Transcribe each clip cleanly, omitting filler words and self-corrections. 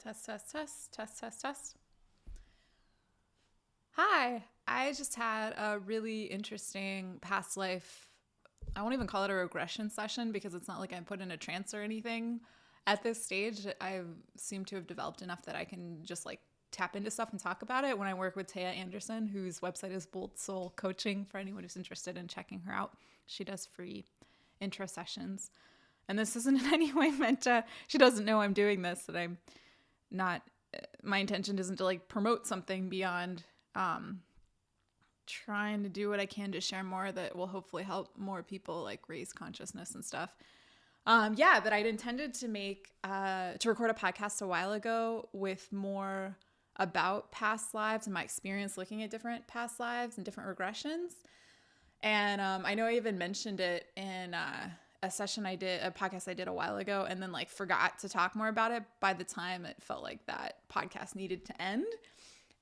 Test, test, test, test, test, test. Hi, I just had a really interesting past life. I won't even call it a regression session because it's not like I'm put in a trance or anything. At this stage, I seem to have developed enough that I can just like tap into stuff and talk about it when I work with Taya Anderson, whose website is Bold Soul Coaching for anyone who's interested in checking her out. She does free intro sessions. And this isn't in any way meant to, she doesn't know I'm doing this, that I'm not, my intention isn't to like promote something beyond trying to do what I can to share more that will hopefully help more people like raise consciousness and stuff. But I'd intended to record a podcast a while ago with more about past lives and my experience looking at different past lives and different regressions. And I know I even mentioned it in a podcast I did a while ago, and then like forgot to talk more about it by the time it felt like that podcast needed to end.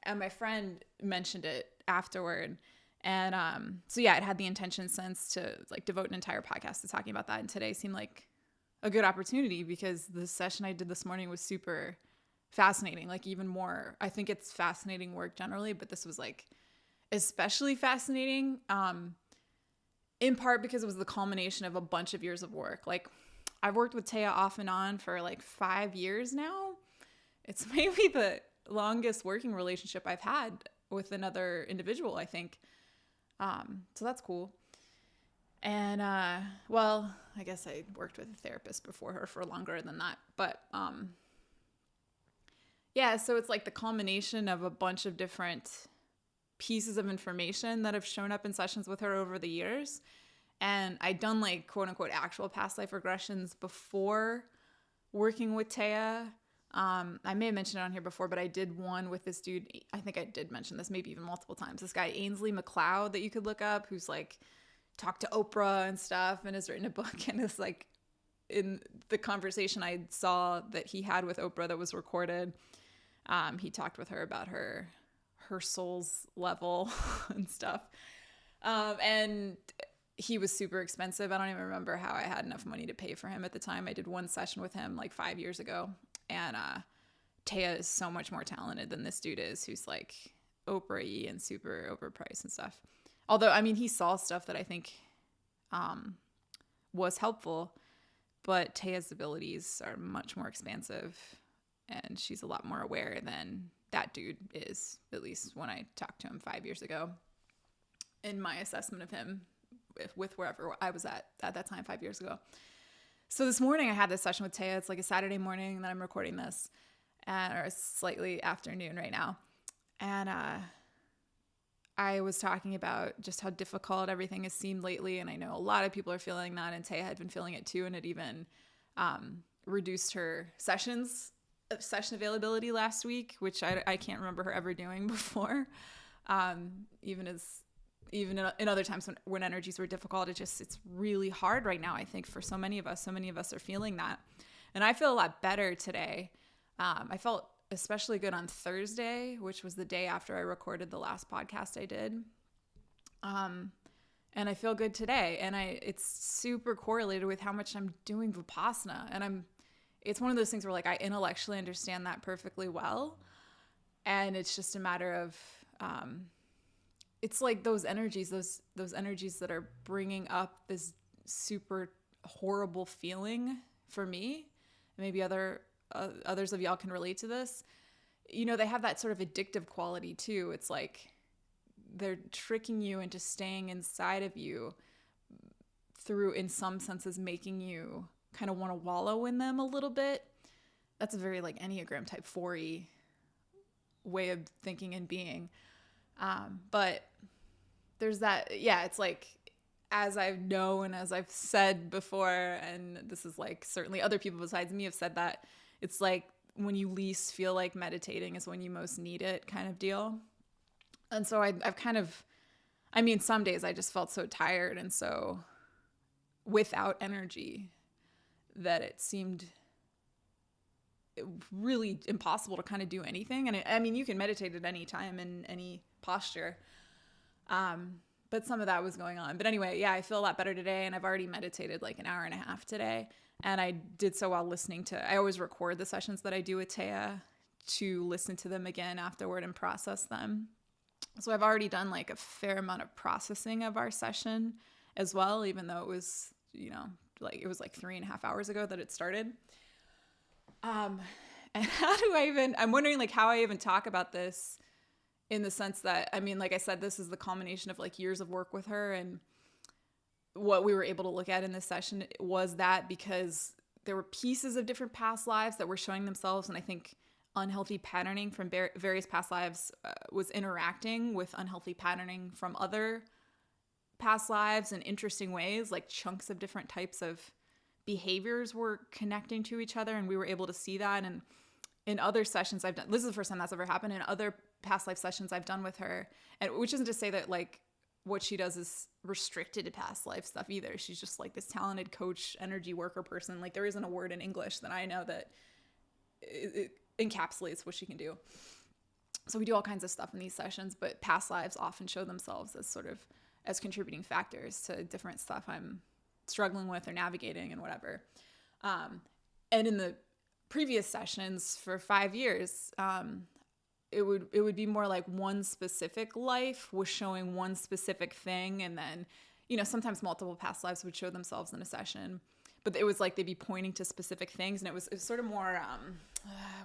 And my friend mentioned it afterward. And it had the intention since to like devote an entire podcast to talking about that. And today seemed like a good opportunity because the session I did this morning was super fascinating. Like even more, I think it's fascinating work generally, but this was like especially fascinating. In part because it was the culmination of a bunch of years of work. Like I've worked with Taya off and on for like 5 years now. It's maybe the longest working relationship I've had with another individual, I think. So that's cool. And, I guess I worked with a therapist before her for longer than that. But, so it's like the culmination of a bunch of different pieces of information that have shown up in sessions with her over the years. And I'd done like quote unquote actual past life regressions before working with Taya. I may have mentioned it on here before, but I did one with this dude. I think I did mention this maybe even multiple times. This guy, Ainsley McLeod, that you could look up, who's like talked to Oprah and stuff and has written a book, and is like in the conversation I saw that he had with Oprah that was recorded. He talked with her about her soul's level and stuff. And he was super expensive. I don't even remember how I had enough money to pay for him at the time. I did one session with him like 5 years ago. And Taya is so much more talented than this dude is, who's like Oprah-y and super overpriced and stuff. Although, I mean, he saw stuff that I think was helpful, but Taya's abilities are much more expansive, and she's a lot more aware than that dude is, at least when I talked to him 5 years ago. In my assessment of him, with wherever I was at that time 5 years ago. So this morning I had this session with Taya. It's like a Saturday morning, and then I'm recording this, or slightly afternoon right now. And I was talking about just how difficult everything has seemed lately, and I know a lot of people are feeling that, and Taya had been feeling it too, and it even reduced her session availability last week, which I can't remember her ever doing before. Even in other times when energies were difficult, it's really hard right now. I think for so many of us are feeling that. And I feel a lot better today. I felt especially good on Thursday, which was the day after I recorded the last podcast I did. And I feel good today. And it's super correlated with how much I'm doing Vipassana. And it's one of those things where like I intellectually understand that perfectly well. And it's just a matter of, it's like those energies that are bringing up this super horrible feeling for me. Maybe others of y'all can relate to this. You know, they have that sort of addictive quality too. It's like they're tricking you into staying inside of you through, in some senses, making you kind of want to wallow in them a little bit. That's a very like Enneagram type 4-y way of thinking and being. But there's that, it's like, as I know and as I've said before, and this is like certainly other people besides me have said that, it's like when you least feel like meditating is when you most need it kind of deal. And so I've kind of, I mean, some days I just felt so tired and so without energy that it seemed really impossible to kind of do anything. And I mean, you can meditate at any time in any posture. But some of that was going on. But anyway, I feel a lot better today, and I've already meditated like an hour and a half today. And I did so while listening to, I always record the sessions that I do with Taya to listen to them again afterward and process them. So I've already done like a fair amount of processing of our session as well, even though it was, like it was like 3.5 hours ago that it started. And I'm wondering like how I even talk about this, in the sense that, I mean, like I said, this is the culmination of like years of work with her, and what we were able to look at in this session was that because there were pieces of different past lives that were showing themselves, and I think unhealthy patterning from various past lives was interacting with unhealthy patterning from other past lives in interesting ways, like chunks of different types of behaviors were connecting to each other, and we were able to see that. And in other sessions I've done, this is the first time that's ever happened, in other past life sessions I've done with her, and which isn't to say that like what she does is restricted to past life stuff either. She's just like this talented coach, energy worker person. Like there isn't a word in English that I know that it encapsulates what she can do. So we do all kinds of stuff in these sessions, but past lives often show themselves as sort of as contributing factors to different stuff I'm struggling with or navigating and whatever. And in the previous sessions for 5 years, it would be more like one specific life was showing one specific thing, and then sometimes multiple past lives would show themselves in a session, but it was like they'd be pointing to specific things, and it was sort of more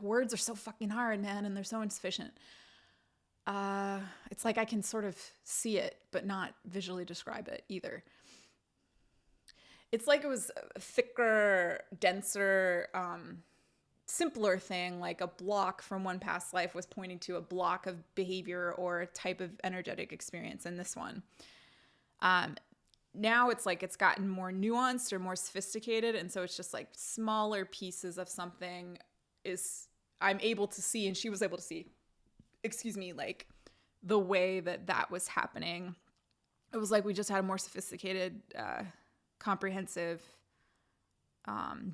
words are so fucking hard, man, and they're so insufficient. It's like I can sort of see it but not visually describe it either. It's like it was a thicker, denser, simpler thing, like a block from one past life was pointing to a block of behavior or a type of energetic experience in this one. Now it's like it's gotten more nuanced or more sophisticated, and so it's just like smaller pieces of something I'm able to see, and she was able to see, like the way that was happening. It was like we just had a more sophisticated, comprehensive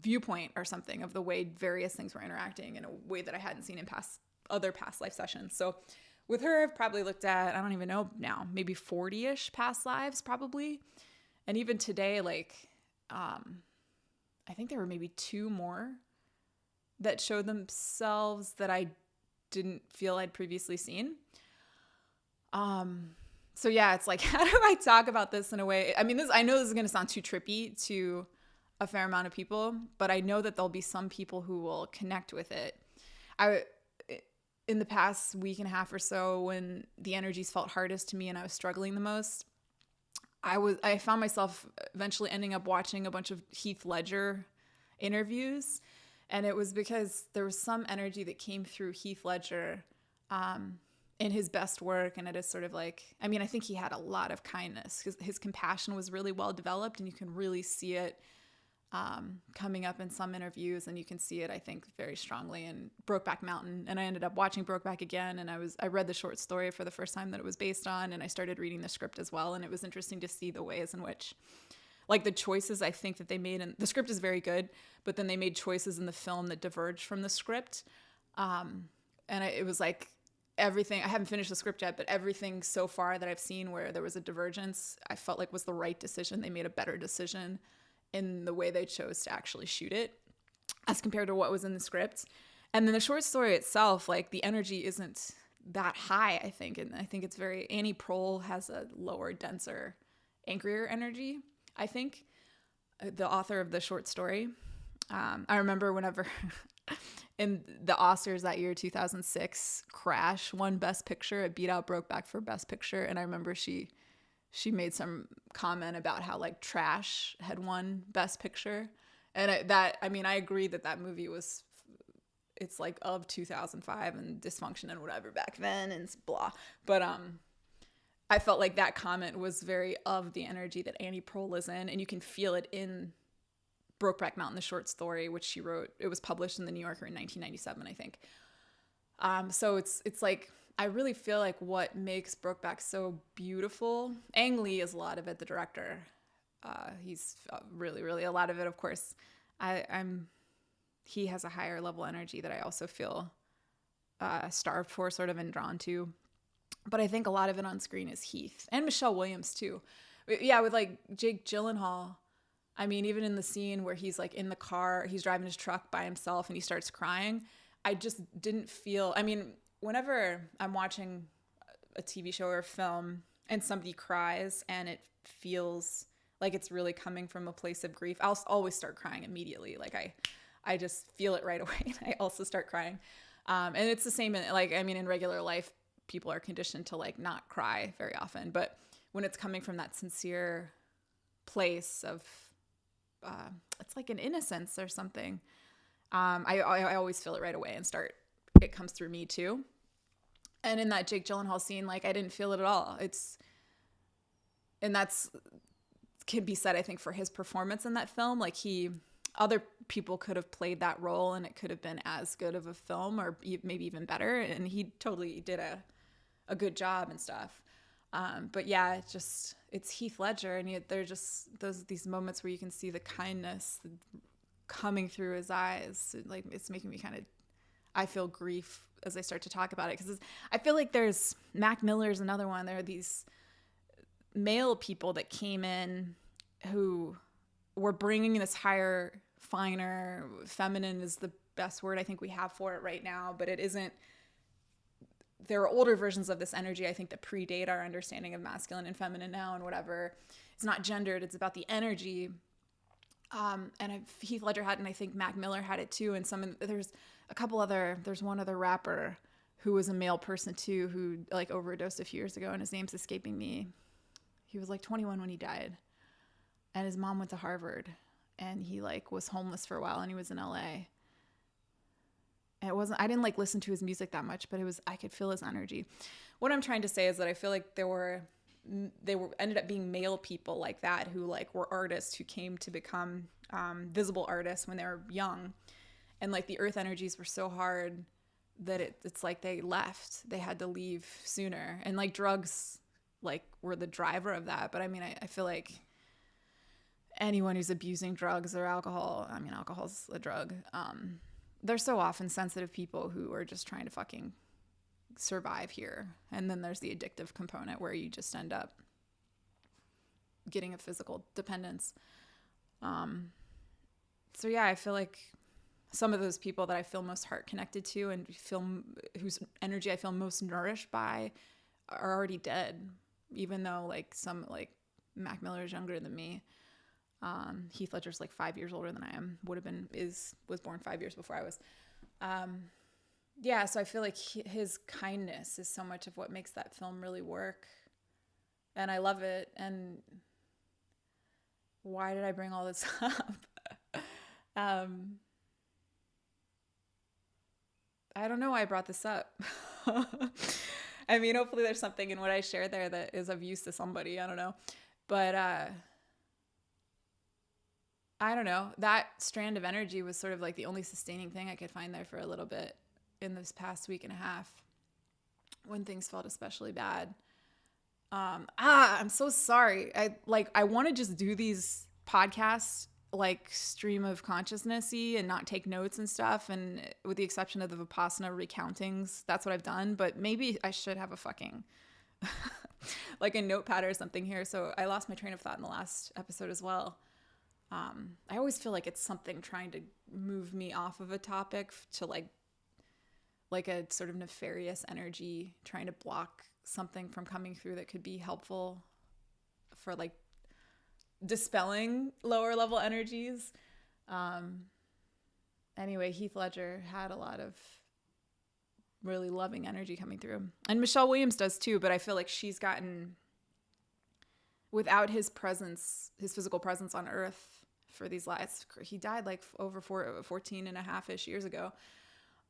viewpoint or something of the way various things were interacting in a way that I hadn't seen in other past life sessions. So with her, I've probably looked at, I don't even know now, maybe 40-ish past lives probably. And even today, like, I think there were maybe 2 more that showed themselves that I didn't feel I'd previously seen. So yeah, it's like, how do I talk about this in a way? I mean, I know this is going to sound too trippy to a fair amount of people, but I know that there'll be some people who will connect with it. In the past week and a half or so, when the energies felt hardest to me and I was struggling the most, I found myself eventually ending up watching a bunch of Heath Ledger interviews. And it was because there was some energy that came through Heath Ledger in his best work. And it is sort of like, I mean, I think he had a lot of kindness because his compassion was really well developed, and you can really see it coming up in some interviews, and you can see it, I think, very strongly in Brokeback Mountain. And I ended up watching Brokeback again, and I read the short story for the first time that it was based on, and I started reading the script as well, and it was interesting to see the ways in which, like, the choices I think that they made, and the script is very good, but then they made choices in the film that diverged from the script, it was like everything, I haven't finished the script yet, but everything so far that I've seen where there was a divergence, I felt like was the right decision. They made a better decision in the way they chose to actually shoot it as compared to what was in the script. And then the short story itself, like the energy isn't that high, I think. And I think it's Annie Proulx has a lower, denser, angrier energy, I think, the author of the short story. I remember whenever in the Oscars that year, 2006, Crash won Best Picture. It beat out Brokeback for Best Picture. And I remember she made some comment about how like Trash had won Best Picture. And I agree that movie it's like of 2005 and dysfunction and whatever back then and blah. But I felt like that comment was very of the energy that Annie Proulx is in, and you can feel it in Brokeback Mountain, the short story, which she wrote. It was published in the New Yorker in 1997, I think. So it's like, I really feel like what makes Brokeback so beautiful, Ang Lee is a lot of it, the director. He's really, really a lot of it, of course. He has a higher level energy that I also feel starved for, sort of, and drawn to. But I think a lot of it on screen is Heath and Michelle Williams too. Yeah, with like Jake Gyllenhaal. I mean, even in the scene where he's like in the car, he's driving his truck by himself and he starts crying. I just didn't feel, I mean, whenever I'm watching a TV show or a film and somebody cries and it feels like it's really coming from a place of grief, I'll always start crying immediately. Like I just feel it right away. And I also start crying. And it's the same in, like, I mean, in regular life, people are conditioned to like not cry very often, but when it's coming from that sincere place of, it's like an innocence or something. I always feel it right away and it comes through me too. And in that Jake Gyllenhaal scene, like I didn't feel it at all. And that's can be said, I think, for his performance in that film. Like other people could have played that role and it could have been as good of a film or maybe even better. And he totally did a good job and stuff. But yeah, it's Heath Ledger, and they're just these moments where you can see the kindness coming through his eyes. Like it's making me I feel grief as I start to talk about it, because I feel like there's Mac Miller's another one. There are these male people that came in who were bringing this higher, finer, feminine is the best word I think we have for it right now, but it isn't. There are older versions of this energy, I think, that predate our understanding of masculine and feminine now and whatever. It's not gendered. It's about the energy. And Heath Ledger had it, and I think Mac Miller had it too. And there's one other rapper who was a male person too, who like overdosed a few years ago, and his name's escaping me. He was like 21 when he died, and his mom went to Harvard, and he like was homeless for a while, and he was in LA. I didn't like listen to his music that much, but I could feel his energy. What I'm trying to say is that I feel like they ended up being male people like that who like were artists who came to become visible artists when they were young, and like the earth energies were so hard that it's like they had to leave sooner, and like drugs like were the driver of that. But I mean, I feel like anyone who's abusing drugs or alcohol, I mean, alcohol's a drug, they're so often sensitive people who are just trying to fucking survive here. And then there's the addictive component where you just end up getting a physical dependence. So yeah, I feel like some of those people that I feel most heart connected to and whose energy I feel most nourished by are already dead, even though like Mac Miller is younger than me. Heath Ledger's like 5 years older than I am. Was born 5 years before I was. Yeah, so I feel like his kindness is so much of what makes that film really work, and I love it. And why did I bring all this up? I don't know why I brought this up. I mean, hopefully there's something in what I share there that is of use to somebody. I don't know, but I don't know. That strand of energy was sort of like the only sustaining thing I could find there for a little bit in this past week and a half when things felt especially bad. I'm so sorry. I want to just do these podcasts like stream of consciousness-y and not take notes and stuff. And with the exception of the Vipassana recountings, that's what I've done. But maybe I should have a fucking like a notepad or something here. So I lost my train of thought in the last episode as well. I always feel like it's something trying to move me off of a topic to like a sort of nefarious energy trying to block something from coming through that could be helpful for like dispelling lower level energies. Anyway, Heath Ledger had a lot of really loving energy coming through, and Michelle Williams does too, but I feel like she's gotten, without his presence, his physical presence on Earth for these last, he died like over 14 and a half-ish years ago.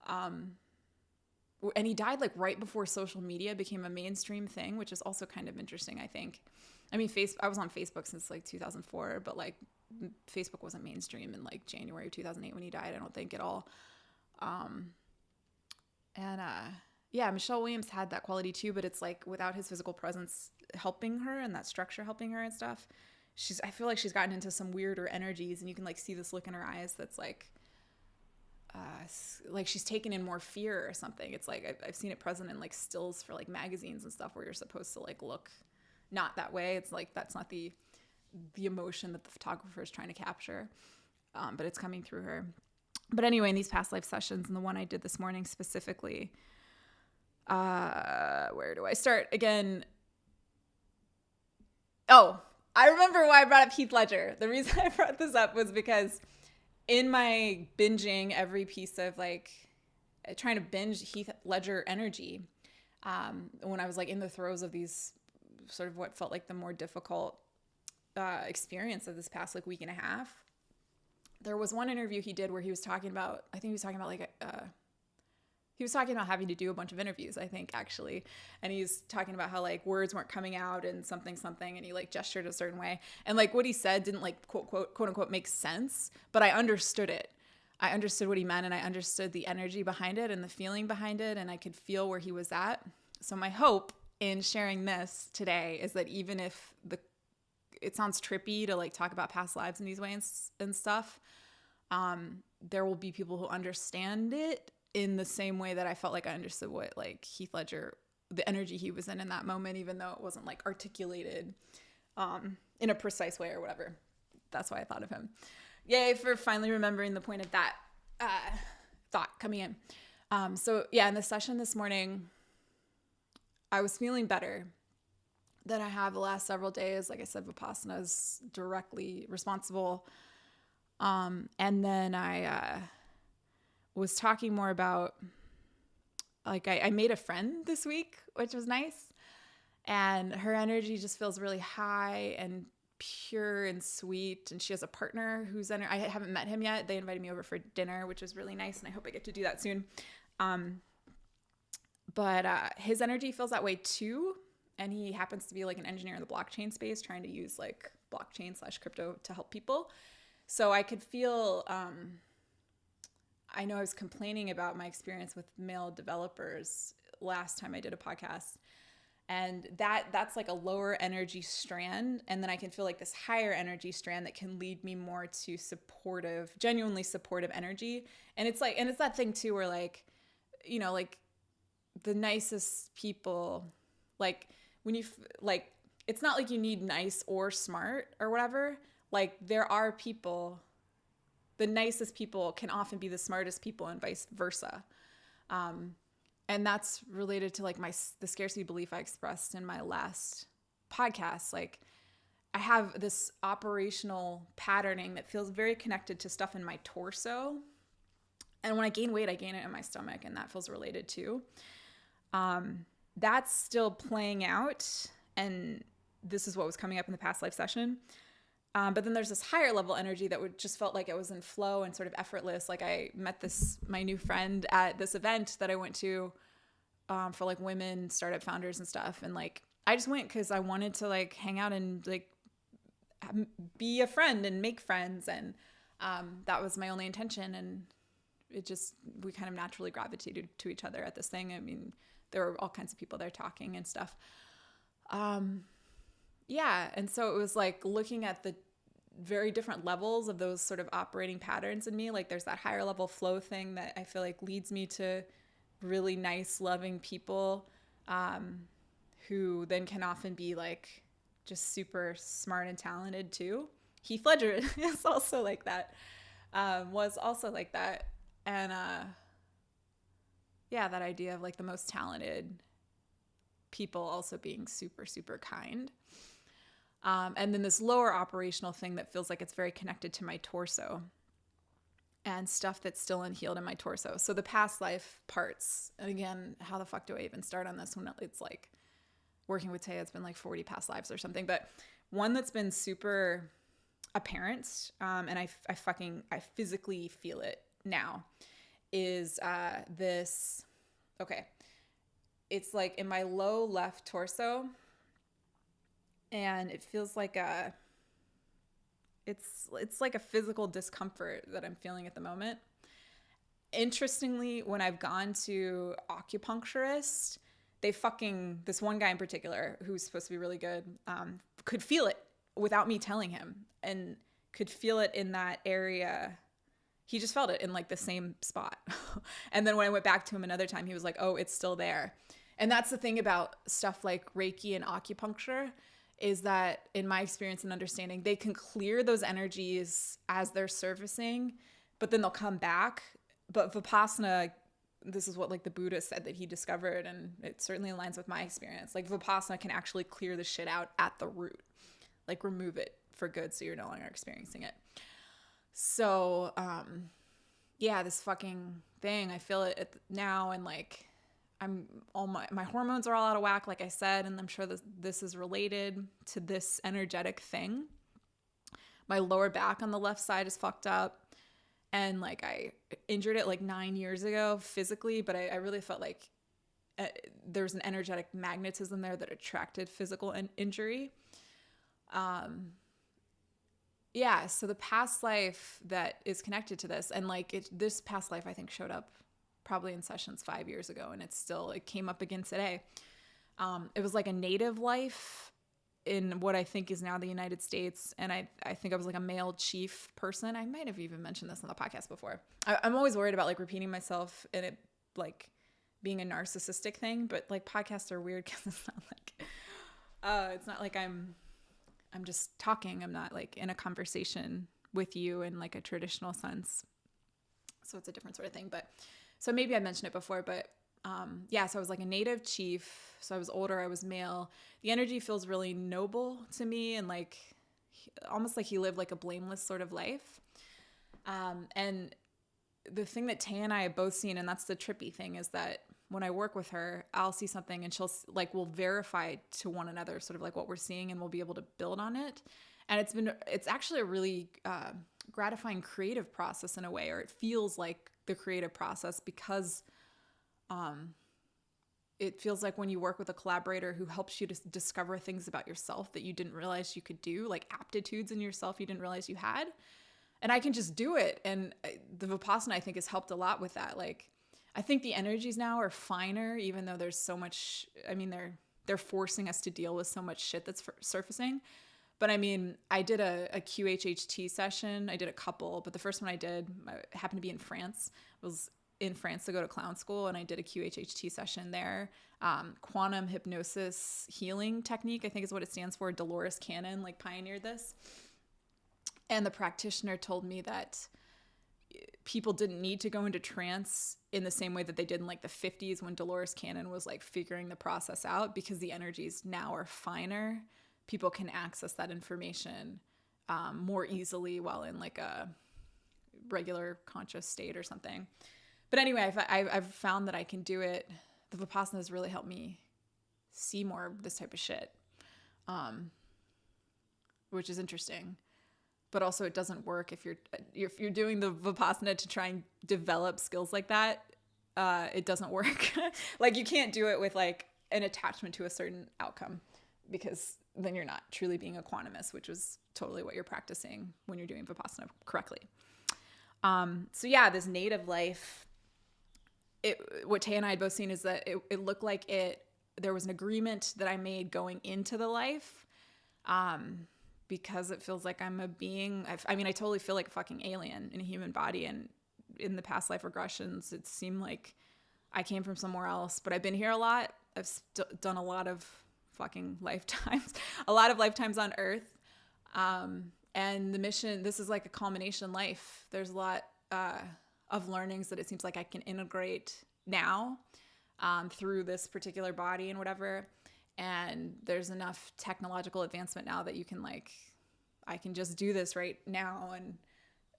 And he died like right before social media became a mainstream thing, which is also kind of interesting, I think. I mean, I was on Facebook since like 2004, but like Facebook wasn't mainstream in like January of 2008 when he died, I don't think at all. Yeah, Michelle Williams had that quality too, but it's like without his physical presence helping her and that structure helping her and stuff, I feel like she's gotten into some weirder energies, and you can like see this look in her eyes that's like she's taken in more fear or something. It's like I've seen it present in like stills for like magazines and stuff where you're supposed to like look not that way. It's like that's not the emotion that the photographer is trying to capture, but it's coming through her. But anyway, in these past life sessions, and the one I did this morning specifically, where do I start again? Oh, I remember why I brought up Heath Ledger. The reason I brought this up was because in my binging every piece of like trying to binge Heath Ledger energy, when I was like in the throes of these sort of what felt like the more difficult experience of this past like week and a half, there was one interview he did where he was talking about, I think he was talking about like he was talking about having to do a bunch of interviews, I think, actually. And he's talking about how like words weren't coming out and something, and he like gestured a certain way. And like what he said didn't like quote unquote make sense, but I understood it. I understood what he meant, and I understood the energy behind it and the feeling behind it. And I could feel where he was at. So my hope in sharing this today is that even if it sounds trippy to like talk about past lives in these ways and stuff, there will be people who understand it in the same way that I felt like I understood what like Heath Ledger, the energy he was in that moment, even though it wasn't like articulated in a precise way or whatever. That's why I thought of him. Yay for finally remembering the point of that thought coming in. So yeah, in the session this morning, I was feeling better than I have the last several days. Like I said, Vipassana is directly responsible. And then I was talking more about, like, I made a friend this week, which was nice. And her energy just feels really high and pure and sweet. And she has a partner who's I haven't met him yet. They invited me over for dinner, which was really nice. And I hope I get to do that soon. But his energy feels that way too. And he happens to be like an engineer in the blockchain space, trying to use like blockchain/crypto to help people. So I could feel, I know I was complaining about my experience with male developers last time I did a podcast. And that's like a lower energy strand. And then I can feel like this higher energy strand that can lead me more to supportive, genuinely supportive energy. And it's that thing too, where like, you know, like the nicest people, like when you, like, it's not like you need nice or smart or whatever. Like there are people, the nicest people can often be the smartest people and vice versa. And that's related to like the scarcity belief I expressed in my last podcast. Like I have this operational patterning that feels very connected to stuff in my torso. And when I gain weight, I gain it in my stomach, and that feels related too. That's still playing out. And this is what was coming up in the past life session. But then there's this higher level energy that would just felt like it was in flow and sort of effortless. Like I met my new friend at this event that I went to for like women startup founders and stuff. And like, I just went because I wanted to like hang out and like be a friend and make friends. And that was my only intention. And we kind of naturally gravitated to each other at this thing. I mean, there were all kinds of people there talking and stuff. Yeah. And so it was like looking at the very different levels of those sort of operating patterns in me. Like there's that higher level flow thing that I feel like leads me to really nice, loving people, who then can often be like just super smart and talented too. Heath Ledger is also like that, was also like that. And, yeah, that idea of like the most talented people also being super, super kind. And then this lower operational thing that feels like it's very connected to my torso and stuff that's still unhealed in my torso. So the past life parts, and again, how the fuck do I even start on this when it's like working with Taya, it's been like 40 past lives or something. But one that's been super apparent, and I physically feel it now, is this, okay, it's like in my low left torso, and it feels like it's like a physical discomfort that I'm feeling at the moment. Interestingly, when I've gone to acupuncturists, this one guy in particular who's supposed to be really good, could feel it without me telling him, and could feel it in that area. He just felt it in like the same spot. And then when I went back to him another time, he was like, oh, it's still there. And that's the thing about stuff like Reiki and acupuncture, is that in my experience and understanding, they can clear those energies as they're surfacing, but then they'll come back. But Vipassana, this is what like the Buddha said that he discovered, and it certainly aligns with my experience. Like Vipassana can actually clear the shit out at the root, like remove it for good, so you're no longer experiencing it. So yeah, this fucking thing, I feel it now, and like my hormones are all out of whack, like I said, and I'm sure this is related to this energetic thing. My lower back on the left side is fucked up. And like I injured it like 9 years ago physically, but I really felt like there was an energetic magnetism there that attracted physical injury. Yeah, so the past life that is connected to this, and like this past life I think showed up probably in sessions 5 years ago, and it came up again today. It was like a native life in what I think is now the United States. And I think I was like a male chief person. I might have even mentioned this on the podcast before. I'm always worried about like repeating myself and it like being a narcissistic thing, but like podcasts are weird because it's not like I'm just talking. I'm not like in a conversation with you in like a traditional sense. So it's a different sort of thing. But so maybe I mentioned it before, but yeah, so I was like a native chief. So I was older, I was male. The energy feels really noble to me, and like almost like he lived like a blameless sort of life. And the thing that Tay and I have both seen, and that's the trippy thing, is that when I work with her, I'll see something and we'll verify to one another sort of like what we're seeing, and we'll be able to build on it. And it's actually a really gratifying creative process in a way, or it feels like the creative process, because it feels like when you work with a collaborator who helps you to discover things about yourself that you didn't realize you could do, like aptitudes in yourself you didn't realize you had. And I can just do it. And the Vipassana, I think, has helped a lot with that. Like, I think the energies now are finer, even though there's so much, I mean, they're forcing us to deal with so much shit that's surfacing. But I mean, I did a QHHT session. I did a couple, but the first one I did, I happened to be in France. I was in France to go to clown school, and I did a QHHT session there. Quantum hypnosis healing technique, I think is what it stands for. Dolores Cannon like pioneered this. And the practitioner told me that people didn't need to go into trance in the same way that they did in like the 50s when Dolores Cannon was like figuring the process out, because the energies now are finer. People can access that information more easily while in like a regular conscious state or something. But anyway, I've found that I can do it. The Vipassana has really helped me see more of this type of shit, which is interesting. But also it doesn't work if you're doing the Vipassana to try and develop skills like that. It doesn't work. Like you can't do it with like an attachment to a certain outcome, because then you're not truly being a quantumist, which is totally what you're practicing when you're doing Vipassana correctly. So yeah, this native life, what Tay and I had both seen is that it looked like there was an agreement that I made going into the life, because it feels like I'm a being. I mean, I totally feel like a fucking alien in a human body, and in the past life regressions, it seemed like I came from somewhere else, but I've been here a lot. I've done a lot of fucking lifetimes, a lot of lifetimes on Earth. And the mission, this is like a culmination life. There's a lot of learnings that it seems like I can integrate now through this particular body and whatever. And there's enough technological advancement now that you can I can just do this right now and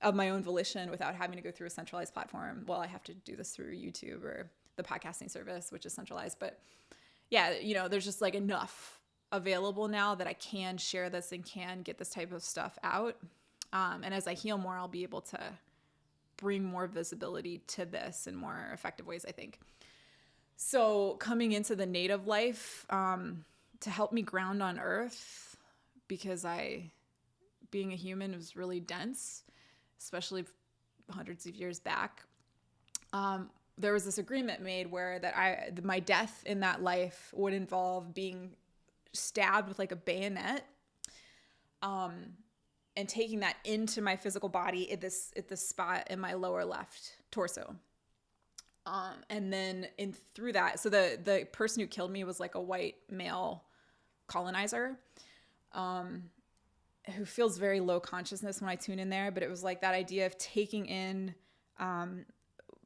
of my own volition without having to go through a centralized platform. Well, I have to do this through YouTube or the podcasting service, which is centralized. But yeah, there's just enough available now that I can share this and can get this type of stuff out. And as I heal more, I'll be able to bring more visibility to this in more effective ways, I think. So coming into the native life to help me ground on Earth, because being a human was really dense, especially hundreds of years back. There was this agreement made where that my death in that life would involve being stabbed with a bayonet, and taking that into my physical body at this spot in my lower left torso. And then through that, so the person who killed me was a white male colonizer. who feels very low consciousness when I tune in there, but it was like that idea of taking in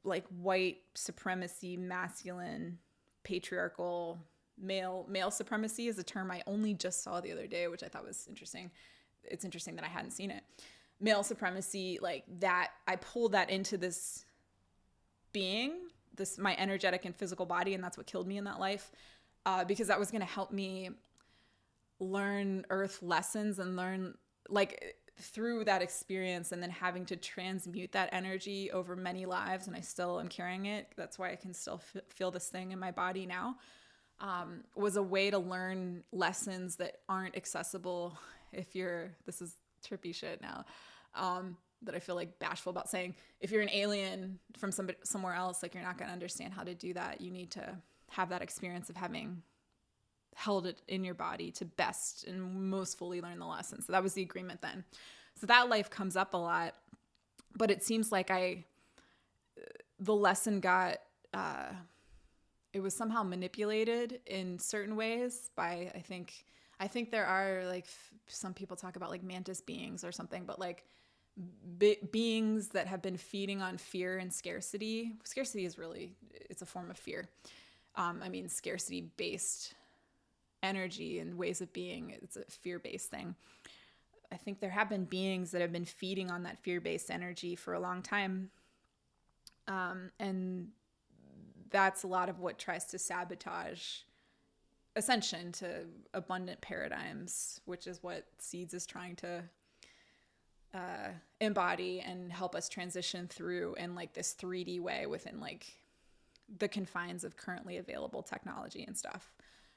like white supremacy, masculine, patriarchal, male supremacy is a term I only just saw the other day, which I thought was interesting. It's interesting that I hadn't seen it. Male supremacy, like that, I pulled that into this being, this my energetic and physical body, and that's what killed me in that life, because that was going to help me learn earth lessons and learn like through that experience, and then having to transmute that energy over many lives, and I still am carrying it. That's why I can still feel this thing in my body now. Was a way to learn lessons that aren't accessible if you're, this is trippy shit now, that I feel like bashful about saying, if you're an alien from somewhere else, like you're not going to understand how to do that. You need to have that experience of having held it in your body to best and most fully learn the lesson. So that was the agreement then. So that life comes up a lot, but it seems like the lesson got, it was somehow manipulated in certain ways by, I think there are like, some people talk about like mantis beings or something, but like beings that have been feeding on fear and scarcity. Scarcity is really, it's a form of fear. I mean, scarcity based energy and ways of being, it's a fear-based thing. I think there have been beings that have been feeding on that fear-based energy for a long time. And that's a lot of what tries to sabotage ascension to abundant paradigms, which is what Seeds is trying to embody and help us transition through in like this 3D way within like the confines of currently available technology and stuff,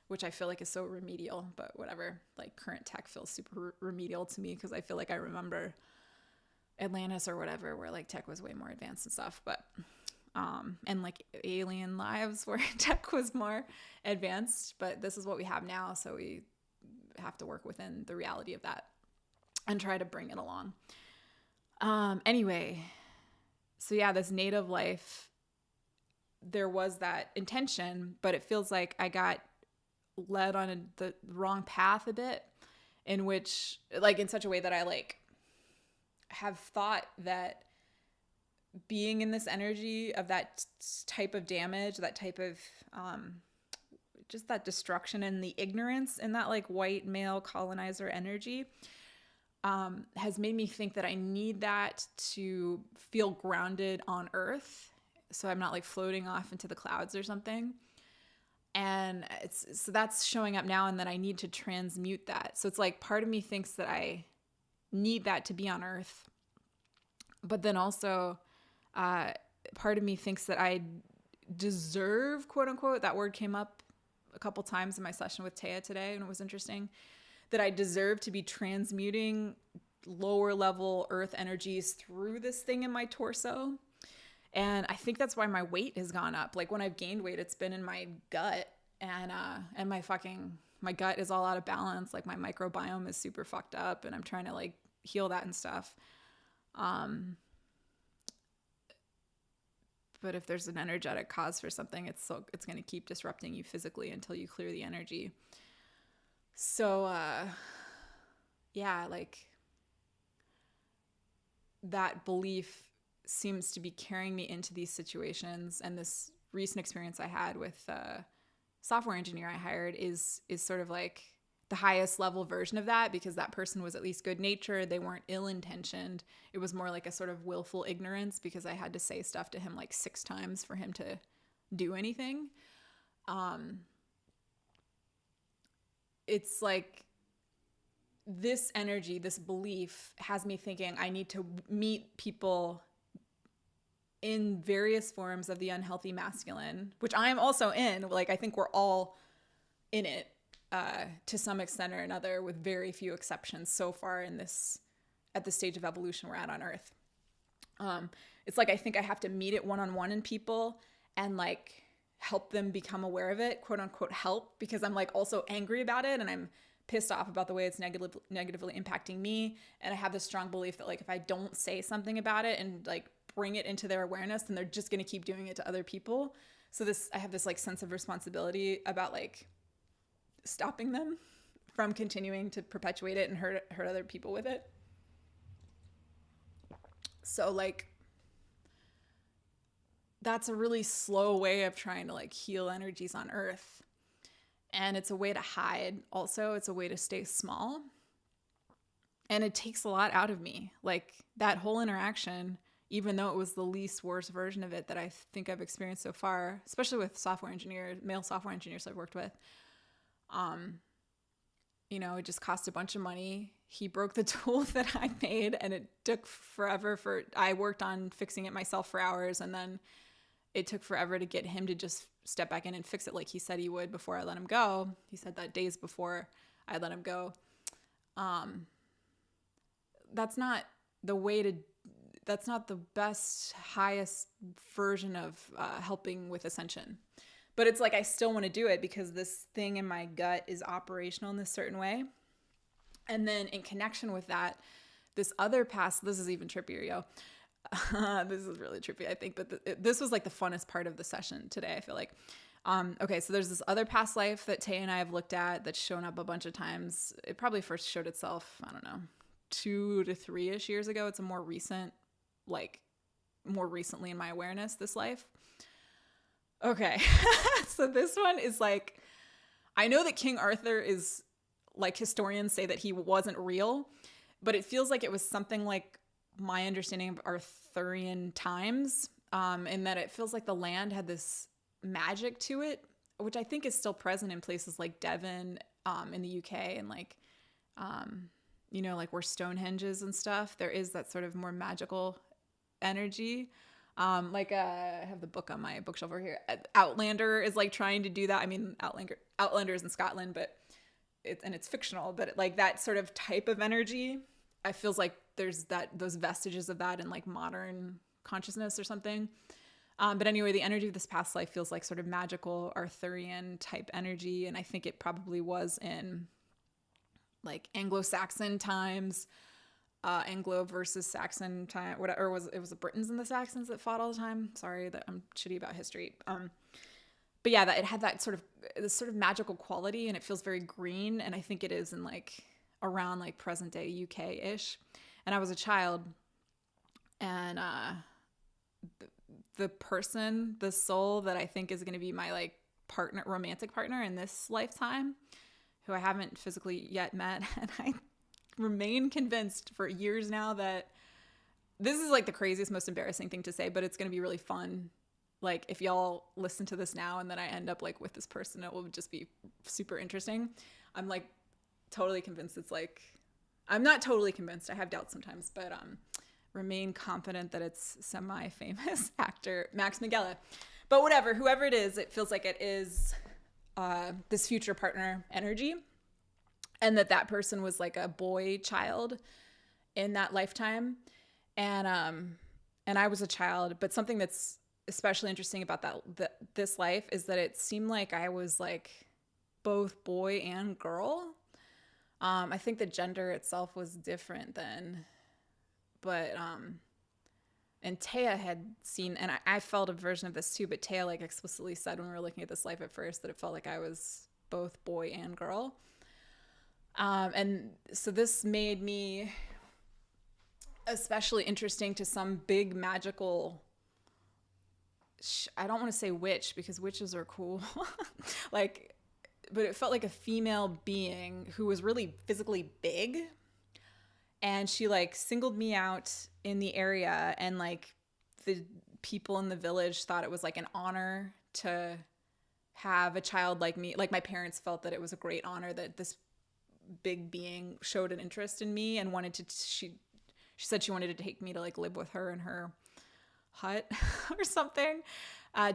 which I feel like is so remedial, but whatever. Like current tech feels super remedial to me because I feel like I remember Atlantis or whatever, where like tech was way more advanced and stuff, but and like alien lives where tech was more advanced, but this is what we have now, so we have to work within the reality of that and try to bring it along. Anyway, so yeah, this native life, there was that intention, but it feels like I got led on the wrong path a bit, in which like in such a way that I like have thought that being in this energy of that type of damage, that type of just that destruction and the ignorance and that like white male colonizer energy has made me think that I need that to feel grounded on earth, so I'm not like floating off into the clouds or something. And so that's showing up now, and then I need to transmute that. So it's like part of me thinks that I need that to be on earth, but then also part of me thinks that I deserve, quote unquote, that word came up a couple times in my session with Taya today, and it was interesting, that I deserve to be transmuting lower level earth energies through this thing in my torso. And I think that's why my weight has gone up. Like when I've gained weight, it's been in my gut, and my gut is all out of balance. Like my microbiome is super fucked up, and I'm trying to like heal that and stuff. But if there's an energetic cause for something, it's going to keep disrupting you physically until you clear the energy. So, yeah, like that belief seems to be carrying me into these situations. And this recent experience I had with a software engineer I hired is sort of like the highest level version of that, because that person was at least good natured. They weren't ill-intentioned. It was more like a sort of willful ignorance, because I had to say stuff to him like 6 times for him to do anything. It's like this energy, this belief has me thinking I need to meet people in various forms of the unhealthy masculine, which I am also in. Like, I think we're all in it to some extent or another, with very few exceptions so far at the stage of evolution we're at on Earth. It's like I think I have to meet it one-on-one in people and like help them become aware of it, quote unquote help, because I'm like also angry about it, and I'm pissed off about the way it's negatively impacting me. And I have this strong belief that like if I don't say something about it and like bring it into their awareness, then they're just going to keep doing it to other people. So I have this like sense of responsibility about like stopping them from continuing to perpetuate it and hurt other people with it. So like, that's a really slow way of trying to like heal energies on earth. And it's a way to hide. Also, it's a way to stay small. And it takes a lot out of me. Like that whole interaction, even though it was the least worst version of it that I think I've experienced so far, especially with male software engineers I've worked with, it just cost a bunch of money. He broke the tool that I made, and it took forever I worked on fixing it myself for hours, and then it took forever to get him to just step back in and fix it like he said he would before I let him go. He said that days before I let him go. That's not the best, highest version of helping with ascension. But it's like I still want to do it because this thing in my gut is operational in this certain way. And then in connection with that, this other past, this is even trippier, yo. This is really trippy, I think. But this was like the funnest part of the session today, I feel like. Okay, so there's this other past life that Tay and I have looked at that's shown up a bunch of times. It probably first showed itself, I don't know, 2 to 3-ish years ago. It's a more recently in my awareness, this life. Okay. So this one is like, I know that King Arthur is like, historians say that he wasn't real, but it feels like it was something like my understanding of Arthurian times, in that it feels like the land had this magic to it, which I think is still present in places like Devon, in the UK, and like, like where Stonehenge is and stuff. There is that sort of more magical energy. I have the book on my bookshelf over here. Outlander is like trying to do that. I mean, Outlander is in Scotland, but it's fictional, but like that sort of type of energy, I feels like there's those vestiges of that in like modern consciousness or something. But anyway, the energy of this past life feels like sort of magical Arthurian type energy. And I think it probably was in like Anglo-Saxon times, Anglo versus Saxon time, whatever. It was the Britons and the Saxons that fought all the time. Sorry that I'm shitty about history. But yeah, that it had this sort of magical quality, and it feels very green. And I think it is in like around like present day UK ish. And I was a child, and the soul that I think is going to be my like romantic partner in this lifetime, who I haven't physically yet met, and I remain convinced for years now that this is like the craziest, most embarrassing thing to say, but it's going to be really fun. Like if y'all listen to this now and then I end up like with this person, it will just be super interesting. I'm like totally convinced it's like, I'm not totally convinced. I have doubts sometimes, but remain confident that it's semi-famous actor Max Minghella. But whatever, whoever it is, it feels like it is this future partner energy. And that person was like a boy child in that lifetime. And I was a child, but something that's especially interesting about this life is that it seemed like I was like both boy and girl. I think the gender itself was different then, but and Taya had seen, and I felt a version of this too, but Taya like explicitly said when we were looking at this life at first that it felt like I was both boy and girl. And so this made me especially interesting to some big magical, I don't want to say witch because witches are cool, like, but it felt like a female being who was really physically big. And she like singled me out in the area, and like the people in the village thought it was like an honor to have a child like me. Like my parents felt that it was a great honor that this big being showed an interest in me and wanted to, she said she wanted to take me to like live with her in her hut or something,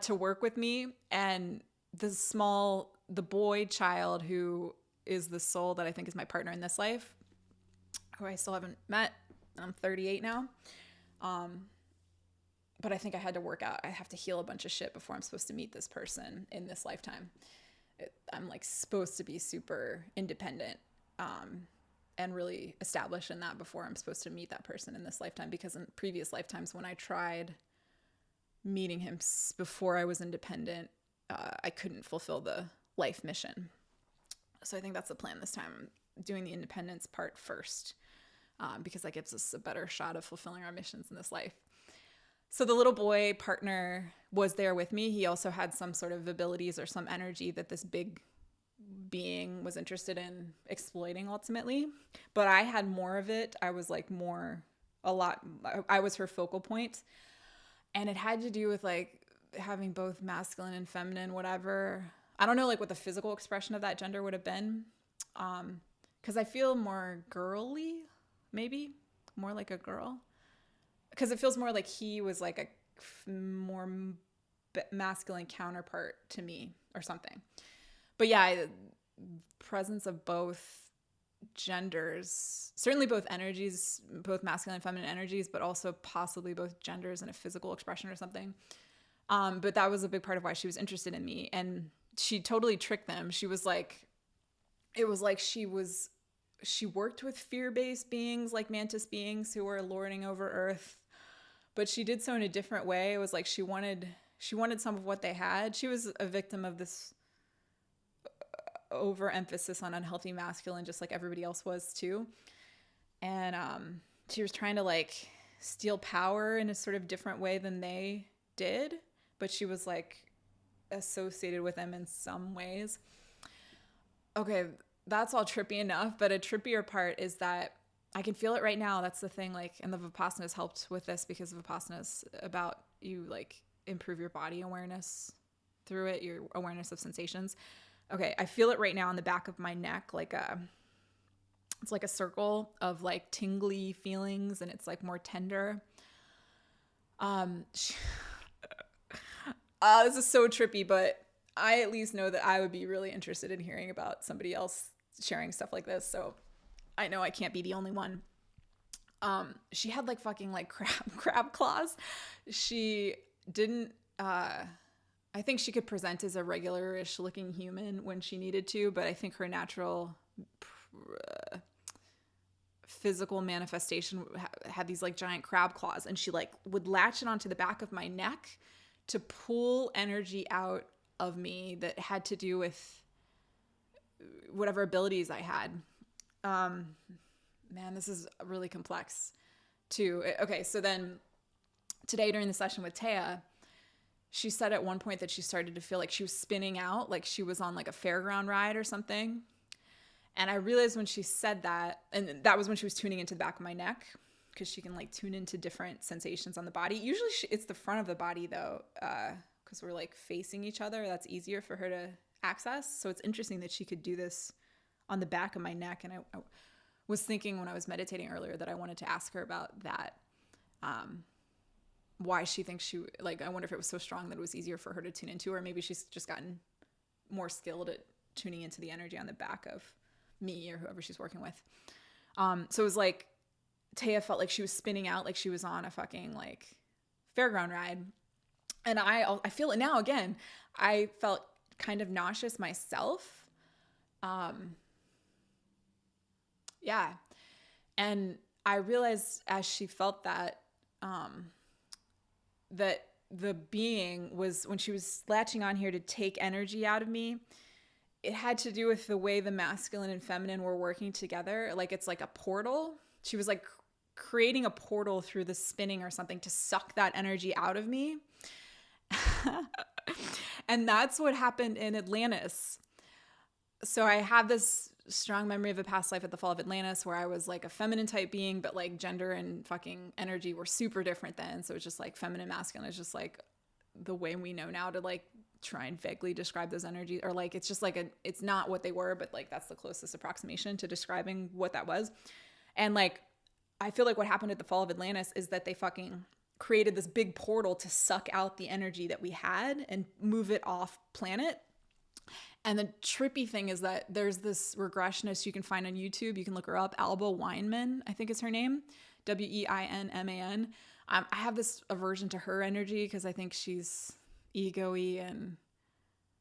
to work with me. And the boy child who is the soul that I think is my partner in this life, who I still haven't met. I'm 38 now. But I think I had to work out. I have to heal a bunch of shit before I'm supposed to meet this person in this lifetime. I'm like supposed to be super independent, and really established in that before I'm supposed to meet that person in this lifetime. Because in previous lifetimes, when I tried meeting him before I was independent, I couldn't fulfill the life mission. So I think that's the plan this time, doing the independence part first, because that gives us a better shot of fulfilling our missions in this life. So the little boy partner was there with me. He also had some sort of abilities or some energy that this big being was interested in exploiting ultimately. But I had more of it. I was like I was her focal point. And it had to do with like having both masculine and feminine, whatever. I don't know like what the physical expression of that gender would have been. Because I feel more girly, maybe more like a girl. Because it feels more like he was like a more masculine counterpart to me or something. But yeah, presence of both genders, certainly both energies, both masculine and feminine energies, but also possibly both genders in a physical expression or something. But that was a big part of why she was interested in me. And she totally tricked them. She was like, it was like she worked with fear-based beings like mantis beings who were lording over Earth. But she did so in a different way. It was like she wanted some of what they had. She was a victim of this overemphasis on unhealthy masculine, just like everybody else was too. And she was trying to like steal power in a sort of different way than they did. But she was like associated with them in some ways. Okay, that's all trippy enough. But a trippier part is that I can feel it right now. That's the thing. Like, and the Vipassana's helped with this because of Vipassana's about you like improve your body awareness through it, your awareness of sensations. Okay, I feel it right now on the back of my neck, it's like a circle of like tingly feelings, and it's like more tender. This is so trippy, but I at least know that I would be really interested in hearing about somebody else sharing stuff like this. So I know I can't be the only one. She had like fucking like crab claws. She didn't, I think she could present as a regular-ish looking human when she needed to, but I think her natural physical manifestation had these like giant crab claws, and she like would latch it onto the back of my neck to pull energy out of me that had to do with whatever abilities I had. Man, this is really complex too. Okay, so then today during the session with Taya, she said at one point that she started to feel like she was spinning out, like she was on like a fairground ride or something. And I realized when she said that, and that was when she was tuning into the back of my neck, because she can like tune into different sensations on the body. Usually it's the front of the body though, because we're like facing each other. That's easier for her to access. So it's interesting that she could do this on the back of my neck. And I was thinking when I was meditating earlier that I wanted to ask her about that. Why she thinks she, like, I wonder if it was so strong that it was easier for her to tune into, or maybe she's just gotten more skilled at tuning into the energy on the back of me or whoever she's working with. So it was like Taya felt like she was spinning out, like she was on a fucking like fairground ride. And I feel it now again. I felt kind of nauseous myself. Yeah. And I realized as she felt that, that the being was, when she was latching on here to take energy out of me, it had to do with the way the masculine and feminine were working together. Like it's like a portal. She was like creating a portal through the spinning or something to suck that energy out of me. And that's what happened in Atlantis. So I have this strong memory of a past life at the fall of Atlantis where I was like a feminine type being, but like gender and fucking energy were super different then. So it's just like feminine, masculine is just like the way we know now to like try and vaguely describe those energies, or like it's just like it's not what they were, but like that's the closest approximation to describing what that was. And like I feel like what happened at the fall of Atlantis is that they fucking created this big portal to suck out the energy that we had and move it off planet. And the trippy thing is that there's this regressionist you can find on YouTube. You can look her up. Alba Weinman, I think is her name. Weinman. I have this aversion to her energy because I think she's ego-y, and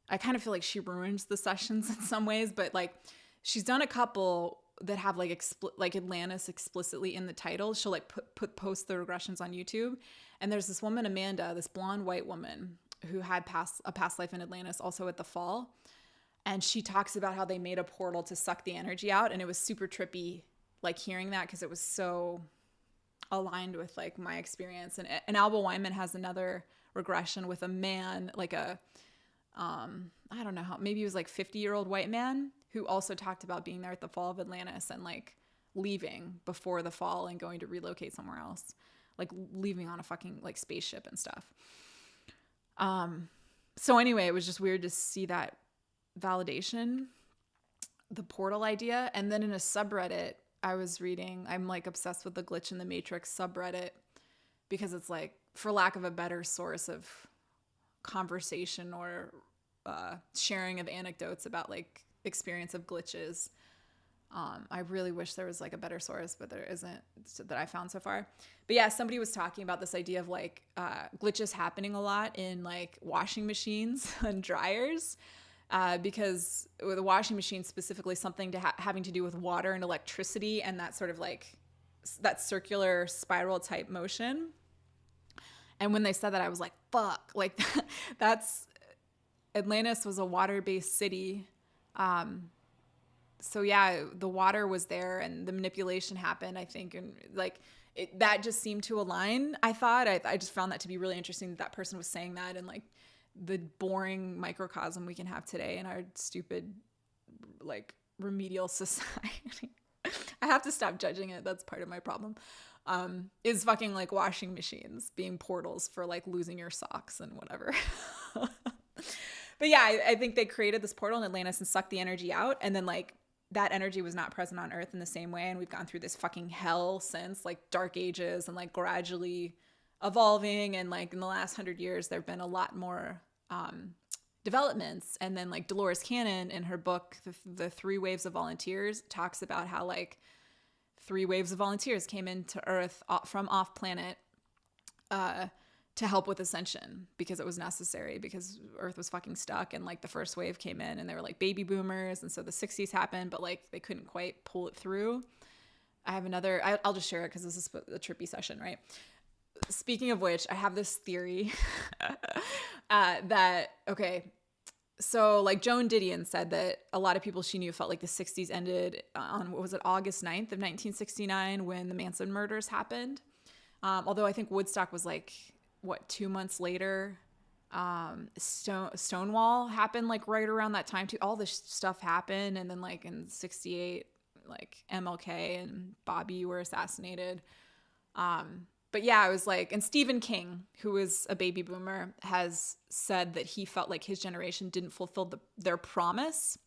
I kind of feel like she ruins the sessions in some ways. But like she's done a couple that have like like Atlantis explicitly in the title. She'll like post the regressions on YouTube. And there's this woman, Amanda, this blonde white woman who had a past life in Atlantis, also at the fall. And she talks about how they made a portal to suck the energy out. And it was super trippy, like hearing that, because it was so aligned with like my experience. And Alba Wyman has another regression with a man, like a, I don't know how, maybe he was like 50-year-old white man who also talked about being there at the fall of Atlantis and like leaving before the fall and going to relocate somewhere else, like leaving on a fucking like spaceship and stuff. So anyway, it was just weird to see that validation, the portal idea. And then in a subreddit I was reading, I'm like obsessed with the Glitch in the Matrix subreddit because it's like, for lack of a better source of conversation or sharing of anecdotes about like experience of glitches. I really wish there was like a better source, but there isn't that I found so far. But yeah, somebody was talking about this idea of like glitches happening a lot in like washing machines and dryers, because with a washing machine specifically, something to having to do with water and electricity and that sort of like that circular spiral type motion. And when they said that, I was like, fuck, like that's Atlantis was a water-based city. So yeah, the water was there and the manipulation happened, I think. And like that just seemed to align. I thought, I just found that to be really interesting that person was saying that, and like the boring microcosm we can have today in our stupid, like remedial society. I have to stop judging it. That's part of my problem. Is fucking like washing machines being portals for like losing your socks and whatever. But yeah, I think they created this portal in Atlantis and sucked the energy out. And then like that energy was not present on Earth in the same way. And we've gone through this fucking hell since, like dark ages, and like gradually evolving. And like in the last 100 years, there've been a lot more developments. And then like Dolores Cannon in her book, the 3 Waves of Volunteers, talks about how like 3 waves of volunteers came into Earth from off planet to help with ascension because it was necessary, because Earth was fucking stuck. And like the first wave came in and they were like baby boomers. And so the 60s happened, but like they couldn't quite pull it through. I have another, I'll just share it because this is a trippy session, right? Speaking of which, I have this theory that, okay, so like Joan Didion said that a lot of people she knew felt like the 60s ended on, what was it, August 9th of 1969 when the Manson murders happened. Although I think Woodstock was like, 2 months later. Stonewall happened like right around that time too. All this stuff happened. And then like in 68, like MLK and Bobby were assassinated. But yeah, I was like, and Stephen King, who is a baby boomer, has said that he felt like his generation didn't fulfill their promise.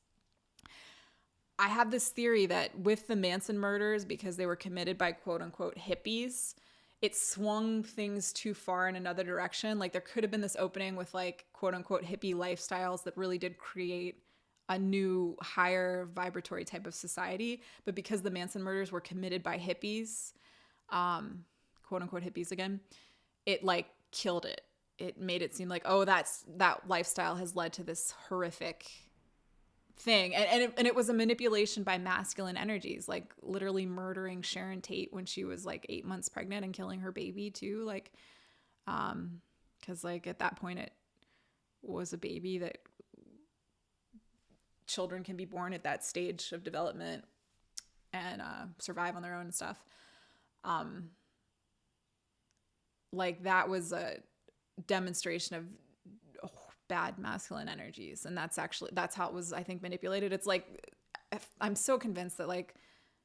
I have this theory that with the Manson murders, because they were committed by quote unquote hippies, it swung things too far in another direction. Like there could have been this opening with like quote unquote hippie lifestyles that really did create a new higher vibratory type of society. But because the Manson murders were committed by hippies, quote unquote hippies again, it like killed it. It made it seem like, oh, that lifestyle has led to this horrific thing. And it was a manipulation by masculine energies, like literally murdering Sharon Tate when she was like 8 months pregnant and killing her baby too. Like, cause like at that point it was a baby that children can be born at that stage of development and survive on their own and stuff. Like that was a demonstration of bad masculine energies. And that's how it was, I think, manipulated. It's like, I'm so convinced that like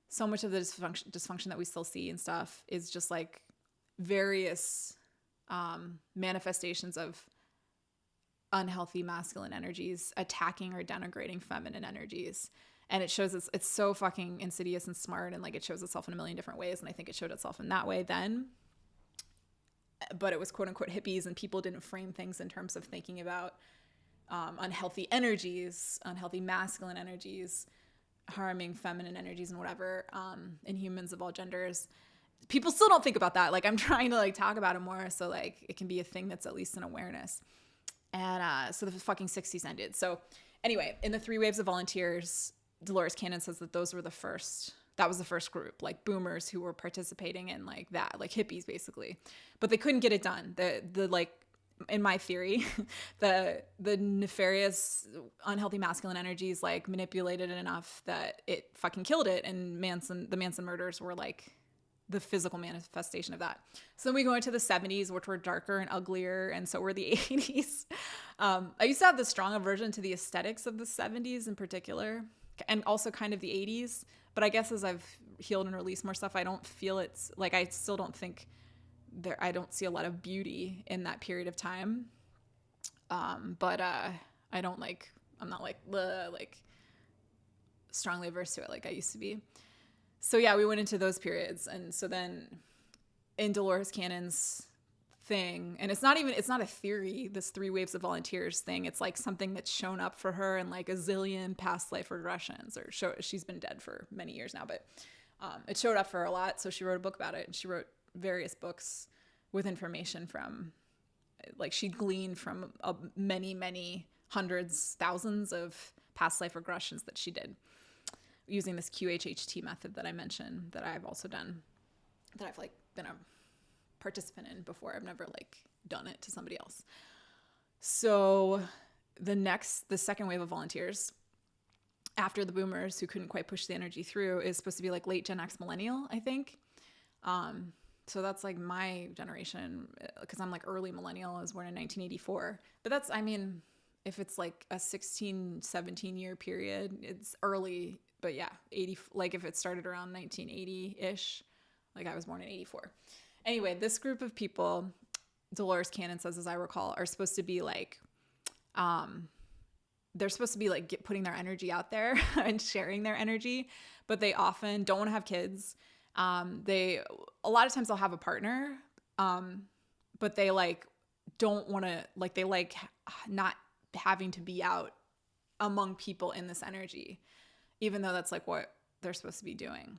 so much of the dysfunction that we still see and stuff is just like various manifestations of unhealthy masculine energies attacking or denigrating feminine energies. And it shows it's so fucking insidious and smart, and like it shows itself in a million different ways. And I think it showed itself in that way then. But it was quote unquote hippies, and people didn't frame things in terms of thinking about unhealthy energies, unhealthy masculine energies, harming feminine energies and whatever, in humans of all genders. People still don't think about that. Like I'm trying to like talk about it more so like it can be a thing that's at least an awareness. And so the fucking 60s ended. So anyway, in the 3 Waves of Volunteers, Dolores Cannon says that that was the first group, like boomers who were participating in like that, like hippies basically. But they couldn't get it done. The like in my theory, the nefarious, unhealthy masculine energies like manipulated it enough that it fucking killed it. And the Manson murders were like the physical manifestation of that. So then we go into the 70s, which were darker and uglier, and so were the 80s. I used to have the strong aversion to the aesthetics of the 70s in particular, and also kind of the 80s. But I guess as I've healed and released more stuff, I don't feel it's like, I still don't think I don't see a lot of beauty in that period of time. But I don't like, I'm not like strongly averse to it like I used to be. So yeah, we went into those periods. And so then in Dolores Cannon's thing, and it's not a theory, this 3 waves of volunteers thing. It's like something that's shown up for her in like a zillion past life regressions, she's been dead for many years now, but it showed up for her a lot. So she wrote a book about it, and she wrote various books with information from, like, she gleaned from many hundreds, thousands of past life regressions that she did using this QHHT method that I mentioned, that I've also done, that I've like been a participant in before. I've never like done it to somebody else. So the second wave of volunteers after the boomers who couldn't quite push the energy through is supposed to be like late Gen X millennial, I think. So that's like my generation, because I'm like early millennial. I was born in 1984. But that's, I mean, if it's like a 16, 17 year period, it's early. But yeah, 80, like if it started around 1980-ish, like I was born in 84. Anyway, this group of people, Dolores Cannon says, as I recall, are supposed to be like, they're supposed to be like putting their energy out there and sharing their energy, but they often don't want to have kids. A lot of times they'll have a partner, but they like don't want to, like, they like not having to be out among people in this energy, even though that's like what they're supposed to be doing.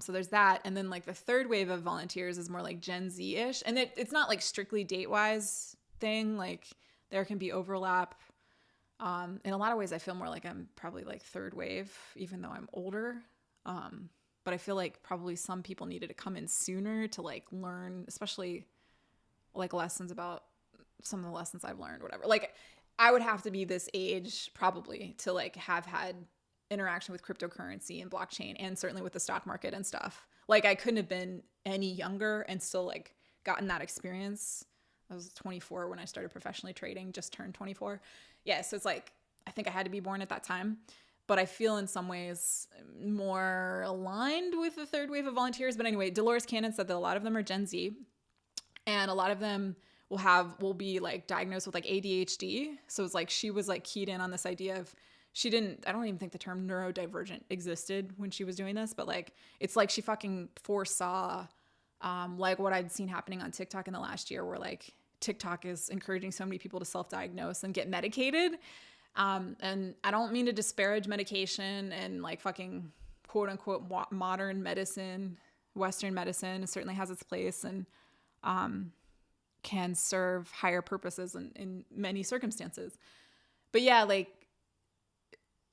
So there's that. And then like the third wave of volunteers is more like Gen Z-ish. And it's not like strictly date-wise thing. Like there can be overlap. In a lot of ways, I feel more like I'm probably like third wave, even though I'm older. But I feel like probably some people needed to come in sooner to like learn, especially like lessons about some of the lessons I've learned, whatever. Like I would have to be this age probably to like have had interaction with cryptocurrency and blockchain, and certainly with the stock market and stuff. Like I couldn't have been any younger and still like gotten that experience. I was 24 when I started professionally trading, just turned 24. Yeah, so it's like I think I had to be born at that time. But I feel in some ways more aligned with the third wave of volunteers. But anyway, Dolores Cannon said that a lot of them are Gen Z, and a lot of them will be like diagnosed with like ADHD. So it's like she was like keyed in on this idea of, I don't even think the term neurodivergent existed when she was doing this, but like it's like she fucking foresaw like what I'd seen happening on TikTok in the last year, where like TikTok is encouraging so many people to self-diagnose and get medicated. And I don't mean to disparage medication and like fucking quote unquote modern medicine, Western medicine certainly has its place and can serve higher purposes in many circumstances. But yeah, like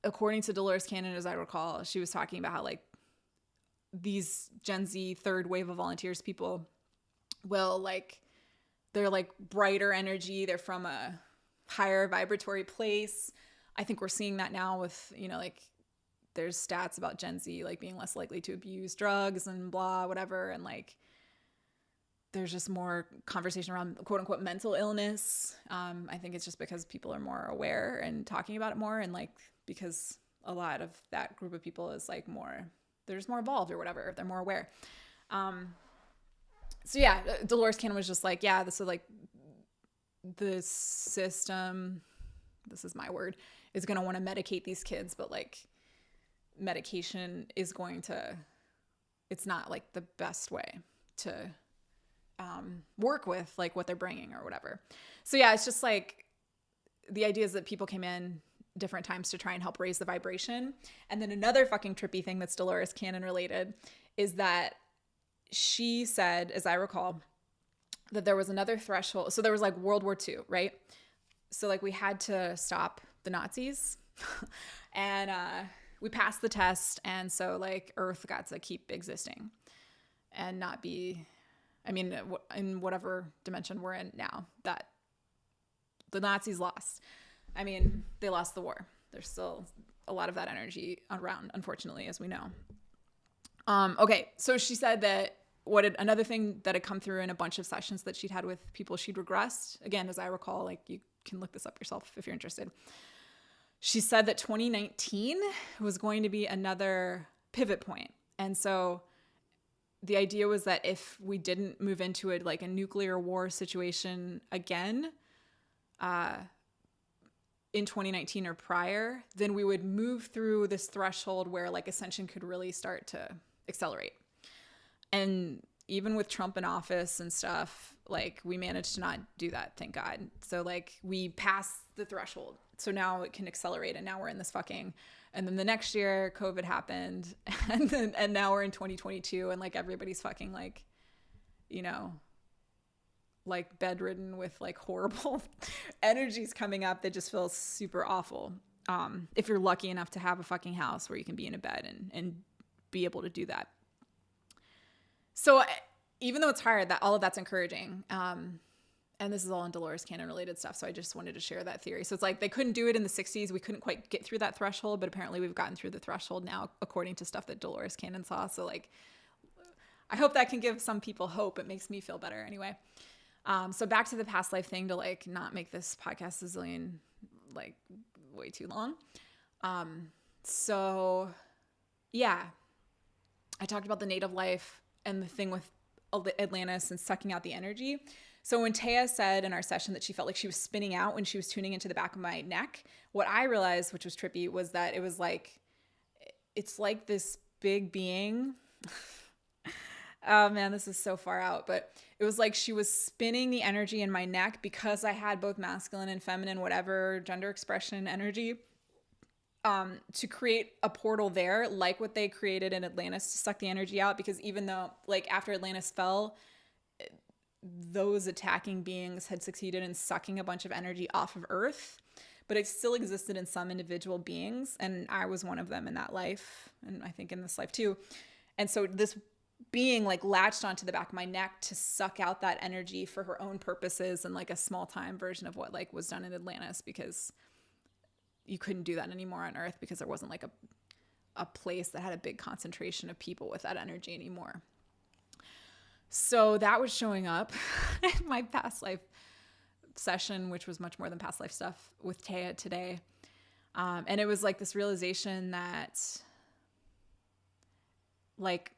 according to Dolores Cannon, as I recall, she was talking about how like these Gen Z third wave of volunteers people will like, they're like brighter energy. They're from a higher vibratory place. I think we're seeing that now with, you know, like there's stats about Gen Z like being less likely to abuse drugs and blah, whatever. And like there's just more conversation around quote unquote mental illness. I think it's just because people are more aware and talking about it more, and like because a lot of that group of people is like they're just more evolved or whatever. They're more aware. So yeah, Dolores Cannon was just like, yeah, this is like the system, this is my word, is going to want to medicate these kids, but like medication is it's not like the best way to work with like what they're bringing or whatever. So yeah, it's just like the idea is that people came in different times to try and help raise the vibration. And then another fucking trippy thing that's Dolores Cannon related is that she said, as I recall, that there was another threshold. So there was like World War II, right? So like we had to stop the Nazis and we passed the test. And so like Earth got to keep existing and not be, I mean, in whatever dimension we're in now, that the Nazis lost. I mean, they lost the war. There's still a lot of that energy around, unfortunately, as we know. Okay, so she said that another thing that had come through in a bunch of sessions that she'd had with people she'd regressed, again, as I recall, like you can look this up yourself if you're interested. She said that 2019 was going to be another pivot point. And so the idea was that if we didn't move into it like a nuclear war situation again, in 2019 or prior, then we would move through this threshold where like ascension could really start to accelerate. And even with Trump in office and stuff, like we managed to not do that, thank God. So like we passed the threshold. So now it can accelerate, and now we're in this fucking, and then the next year COVID happened, and now we're in 2022, and like everybody's fucking like, you know, like bedridden with like horrible energies coming up that just feels super awful. If you're lucky enough to have a fucking house where you can be in a bed and be able to do that. So even though it's hard, that all of that's encouraging. And this is all in Dolores Cannon related stuff. So I just wanted to share that theory. So it's like they couldn't do it in the 60s. We couldn't quite get through that threshold, but apparently we've gotten through the threshold now, according to stuff that Dolores Cannon saw. So like, I hope that can give some people hope. It makes me feel better anyway. So back to the past life thing, to like not make this podcast a zillion, like way too long. So yeah, I talked about the native life and the thing with Atlantis and sucking out the energy. So when Taya said in our session that she felt like she was spinning out when she was tuning into the back of my neck, what I realized, which was trippy, was that it was like, it's like this big being. Oh man, this is so far out, but it was like she was spinning the energy in my neck because I had both masculine and feminine, whatever gender expression energy, to create a portal there, like what they created in Atlantis to suck the energy out. Because even though like after Atlantis fell, those attacking beings had succeeded in sucking a bunch of energy off of Earth, but it still existed in some individual beings. And I was one of them in that life. And I think in this life too. And so this being like latched onto the back of my neck to suck out that energy for her own purposes, and like a small time version of what like was done in Atlantis, because you couldn't do that anymore on Earth because there wasn't like a place that had a big concentration of people with that energy anymore. So that was showing up in my past life session, which was much more than past life stuff, with Taya today. And it was like this realization that like,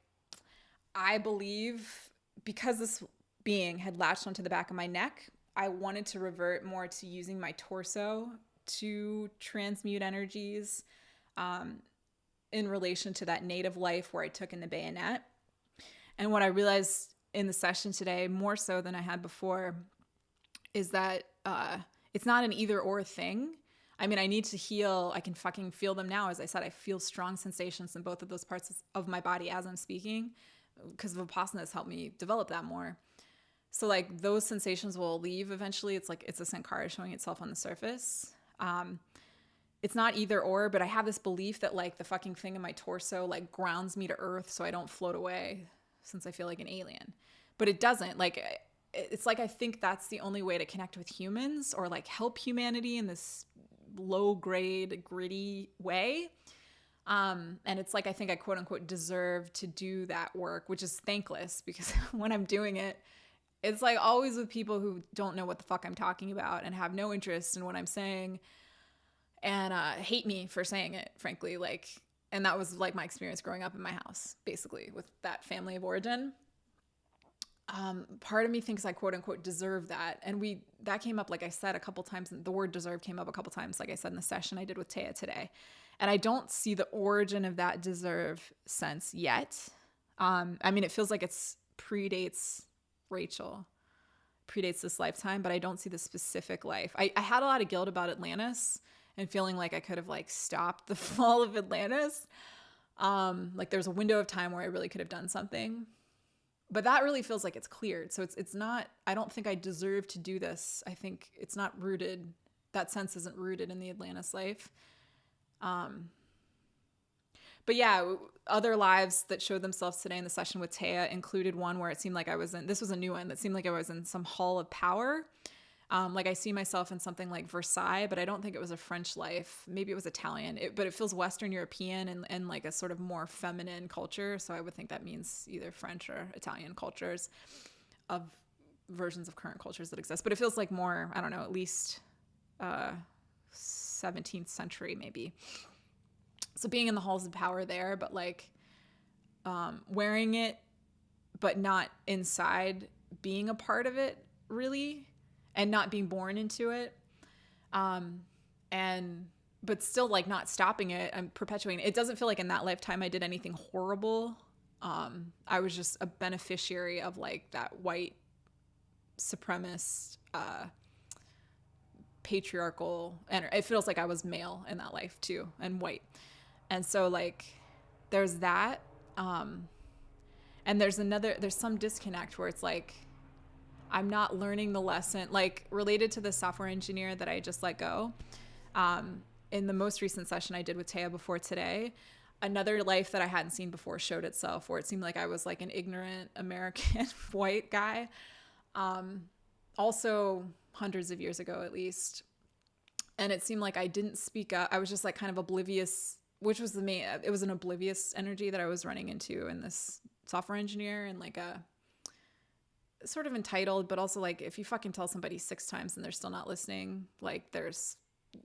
I believe because this being had latched onto the back of my neck, I wanted to revert more to using my torso to transmute energies in relation to that native life where I took in the bayonet. And what I realized in the session today, more so than I had before, is that it's not an either or thing. I mean, I need to heal. I can fucking feel them now. As I said, I feel strong sensations in both of those parts of my body as I'm speaking, because Vipassana helped me develop that more. So like those sensations will leave eventually. It's like it's a sankara showing itself on the surface. It's not either or, but I have this belief that like the fucking thing in my torso like grounds me to earth so I don't float away, since I feel like an alien. But it doesn't. Like it's like I think that's the only way to connect with humans or like help humanity in this low grade gritty way. And it's like I think I quote unquote deserve to do that work, which is thankless, because when I'm doing it, it's like always with people who don't know what the fuck I'm talking about and have no interest in what I'm saying, and hate me for saying it, frankly. Like, and that was like my experience growing up in my house, basically, with that family of origin. Part of me thinks I quote unquote deserve that. And that came up, like I said, a couple times. The word deserve came up a couple times, like I said in the session I did with Taya today. And I don't see the origin of that deserve sense yet. I mean, it feels like it's predates Rachel, predates this lifetime, but I don't see the specific life. I had a lot of guilt about Atlantis and feeling like I could have like stopped the fall of Atlantis. Like there's a window of time where I really could have done something, but that really feels like it's cleared. So it's not, I don't think I deserve to do this. I think it's not rooted. That sense isn't rooted in the Atlantis life. But But yeah, other lives that showed themselves today in the session with Taya included one where it seemed like I was in, this was a new one that seemed like I was in some hall of power. Like I see myself in something like Versailles, but I don't think it was a French life. Maybe it was Italian, but it feels Western European and like a sort of more feminine culture. So I would think that means either French or Italian cultures of versions of current cultures that exist. But it feels like more, I don't know, at least 17th century maybe. So being in the halls of power there, but like wearing it, but not inside being a part of it really, and not being born into it. But still like not stopping it. I'm perpetuating it. It doesn't feel like in that lifetime I did anything horrible. I was just a beneficiary of like that white supremacist, patriarchal, and it feels like I was male in that life too, and white. And so like there's that, and there's some disconnect where it's like I'm not learning the lesson, like related to the software engineer that I just let go. In the most recent session I did with Taya before today, another life that I hadn't seen before showed itself, where it seemed like I was like an ignorant American white guy, also hundreds of years ago at least. And it seemed like I didn't speak up. I was just like kind of oblivious, which was it was an oblivious energy that I was running into in this software engineer, and like a sort of entitled, but also like if you fucking tell somebody 6 times and they're still not listening, like there's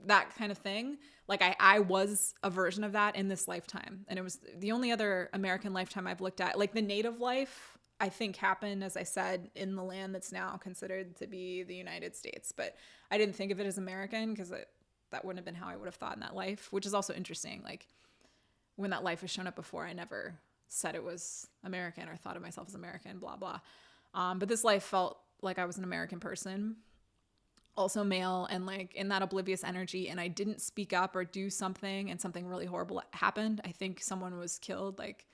that kind of thing. Like I was a version of that in this lifetime. And it was the only other American lifetime I've looked at. Like the native life, I think happened, as I said, in the land that's now considered to be the United States. But I didn't think of it as American because that wouldn't have been how I would have thought in that life, which is also interesting. Like when that life has shown up before, I never said it was American or thought of myself as American, blah, blah. But this life felt like I was an American person, also male, and like in that oblivious energy. And I didn't speak up or do something, and something really horrible happened. I think someone was killed. Like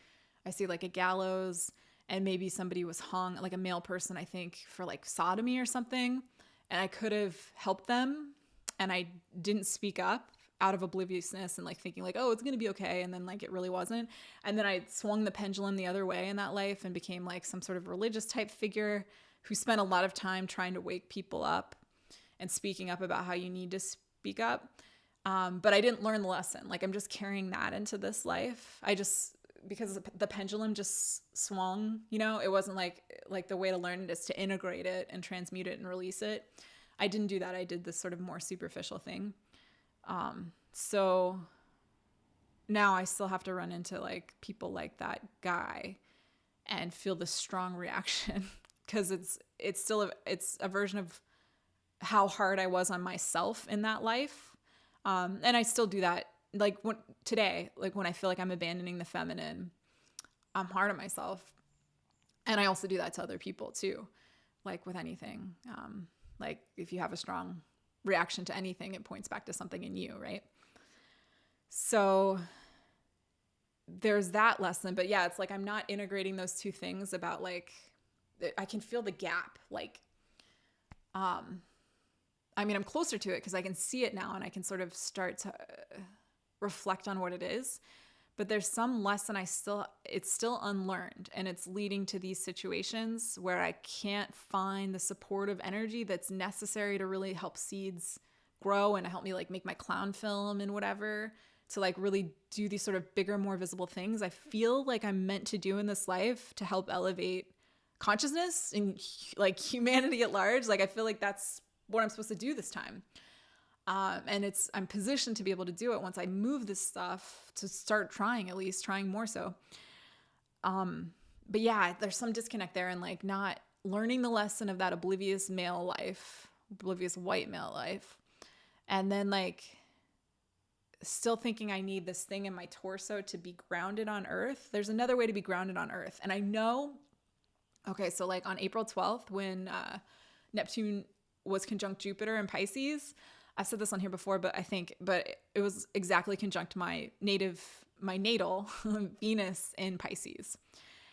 I see like a gallows, and maybe somebody was hung, like a male person, I think, for like sodomy or something. And I could have helped them, and I didn't speak up out of obliviousness and like thinking like, oh, it's going to be okay. And then like it really wasn't. And then I swung the pendulum the other way in that life and became like some sort of religious type figure who spent a lot of time trying to wake people up and speaking up about how you need to speak up. But I didn't learn the lesson. Like I'm just carrying that into this life. Because the pendulum just swung, you know, it wasn't like the way to learn it is to integrate it and transmute it and release it. I didn't do that. I did this sort of more superficial thing. So now I still have to run into like people like that guy and feel the strong reaction because it's still it's a version of how hard I was on myself in that life. And I still do that. Like today, like when I feel like I'm abandoning the feminine, I'm hard on myself. And I also do that to other people too. Like with anything, like if you have a strong reaction to anything, it points back to something in you, right? So there's that lesson. But yeah, it's like I'm not integrating those two things about like, I can feel the gap. Like, I mean, I'm closer to it because I can see it now and I can sort of start to reflect on what it is. But there's some lesson it's still unlearned, and it's leading to these situations where I can't find the supportive energy that's necessary to really help seeds grow and to help me like make my clown film and whatever, to like really do these sort of bigger, more visible things I feel like I'm meant to do in this life to help elevate consciousness and like humanity at large. Like I feel like that's what I'm supposed to do this time. And I'm positioned to be able to do it once I move this stuff to start trying more so. But yeah, there's some disconnect there and like not learning the lesson of that oblivious white male life. And then like still thinking I need this thing in my torso to be grounded on earth. There's another way to be grounded on earth. And I know, okay, so like on April 12th when Neptune was conjunct Jupiter in Pisces, I've said this on here before, but it was exactly conjunct my natal Venus in Pisces.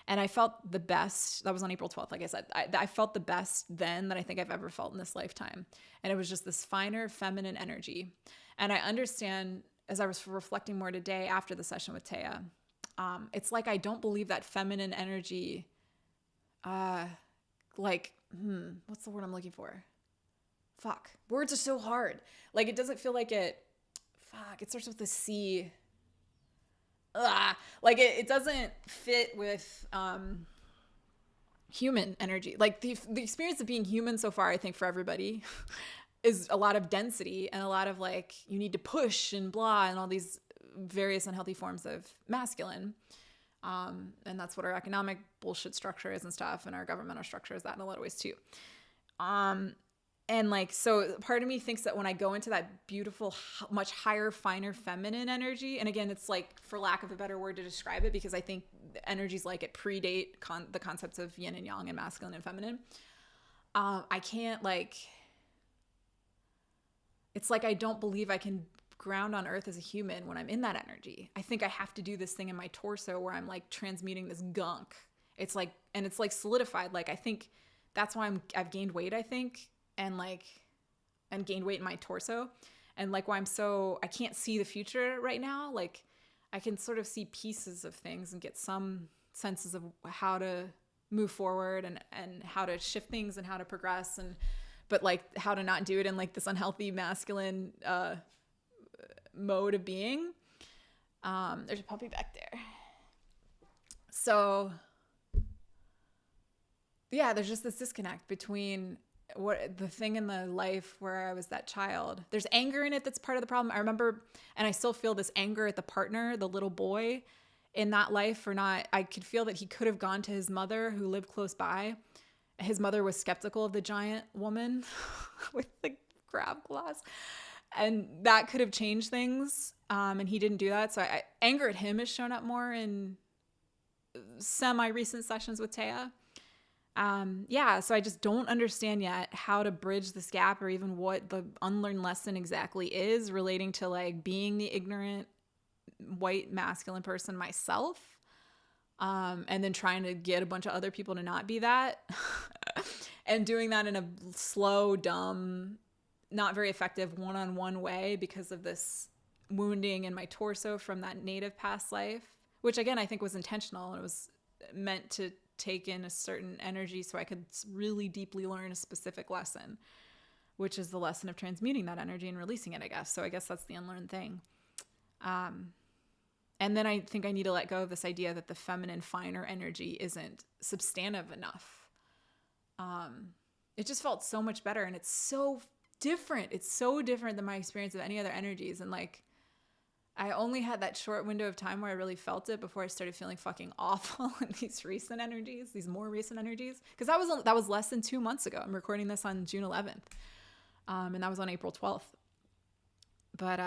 And I felt the best. That was on April 12th. Like I said, I felt the best then that I think I've ever felt in this lifetime. And it was just this finer feminine energy. And I understand, as I was reflecting more today after the session with Taya, It's like I don't believe that feminine energy, like, what's the word I'm looking for? Fuck. Words are so hard. Like, it doesn't feel like it, it starts with a C. Like, it doesn't fit with human energy. Like, the experience of being human so far, I think, for everybody is a lot of density and a lot of, like, you need to push and blah and all these various unhealthy forms of masculine. And that's what our economic bullshit structure is and stuff, and our governmental structure is that in a lot of ways too. And like, so part of me thinks that when I go into that beautiful, much higher, finer feminine energy, and again, it's like, for lack of a better word to describe it, because I think energies like it predate the concepts of yin and yang and masculine and feminine. I can't, like, it's like I don't believe I can ground on earth as a human when I'm in that energy. I think I have to do this thing in my torso where I'm like transmuting this gunk. It's like, and it's like solidified. Like, I think that's why I've gained weight, I think, and gained weight in my torso, and like why I can't see the future right now. Like, I can sort of see pieces of things and get some senses of how to move forward and how to shift things and how to progress, but like how to not do it in like this unhealthy masculine mode of being. There's a puppy back there. So yeah, there's just this disconnect between what the thing in the life where I was that child. There's anger in it that's part of the problem. I remember, and I still feel this anger at the partner, the little boy in that life for not, I could feel that he could have gone to his mother who lived close by. His mother was skeptical of the giant woman with the crab claws. And that could have changed things. And he didn't do that. So anger at him has shown up more in semi-recent sessions with Taya. So I just don't understand yet how to bridge this gap, or even what the unlearned lesson exactly is relating to like being the ignorant white masculine person myself. And then trying to get a bunch of other people to not be that and doing that in a slow, dumb, not very effective one-on-one way because of this wounding in my torso from that native past life, which again, I think was intentional, and it was meant to take in a certain energy so I could really deeply learn a specific lesson, which is the lesson of transmuting that energy and releasing it, I guess. So I guess that's the unlearned thing. And then I think I need to let go of this idea that the feminine, finer energy isn't substantive enough. It just felt so much better, and it's so different. It's so different than my experience of any other energies. And like, I only had that short window of time where I really felt it before I started feeling fucking awful in these recent energies, these more recent energies. Because that was less than 2 months ago. I'm recording this on June 11th. And that was on April 12th. But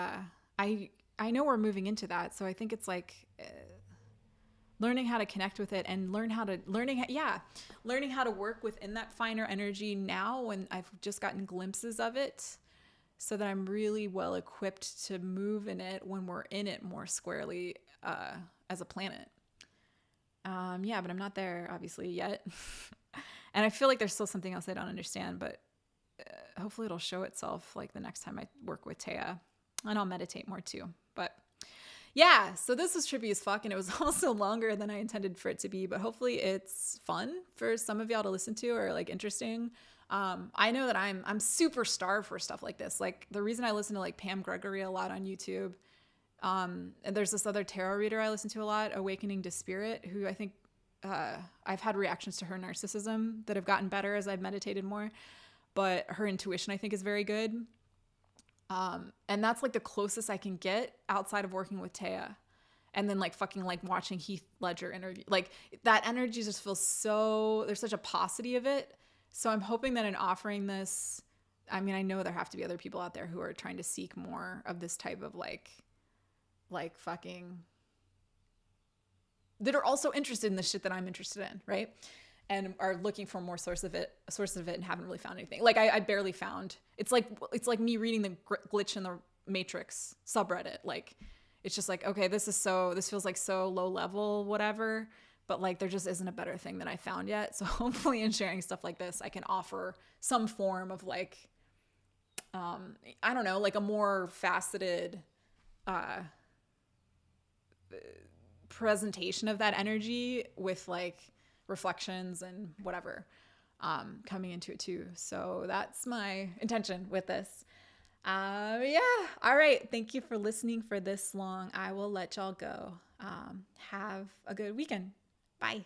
I know we're moving into that. So I think it's like learning how to connect with it and learning how to work within that finer energy now when I've just gotten glimpses of it, so that I'm really well equipped to move in it when we're in it more squarely as a planet. But I'm not there obviously yet. And I feel like there's still something else I don't understand, but hopefully it'll show itself like the next time I work with Taya, and I'll meditate more too. But yeah, so this was trippy as fuck, and it was also longer than I intended for it to be, but hopefully it's fun for some of y'all to listen to, or like interesting. I know that I'm super starved for stuff like this. Like, the reason I listen to like Pam Gregory a lot on YouTube, and there's this other tarot reader I listen to a lot, Awakening to Spirit, who I think I've had reactions to her narcissism that have gotten better as I've meditated more, but her intuition I think is very good. And that's like the closest I can get outside of working with Taya. And then like fucking like watching Heath Ledger interview, like that energy just feels so, there's such a paucity of it. So I'm hoping that in offering this, I mean, I know there have to be other people out there who are trying to seek more of this type of like fucking, that are also interested in the shit that I'm interested in, right? And are looking for more source of it and haven't really found anything. Like I barely found, it's like me reading the Glitch in the Matrix subreddit. Like, it's just like, okay, this feels like so low level, whatever. But like, there just isn't a better thing that I found yet. So hopefully in sharing stuff like this, I can offer some form of like, I don't know, like a more faceted presentation of that energy with like reflections and whatever coming into it too. So that's my intention with this. Yeah. All right. Thank you for listening for this long. I will let y'all go. Have a good weekend. Bye.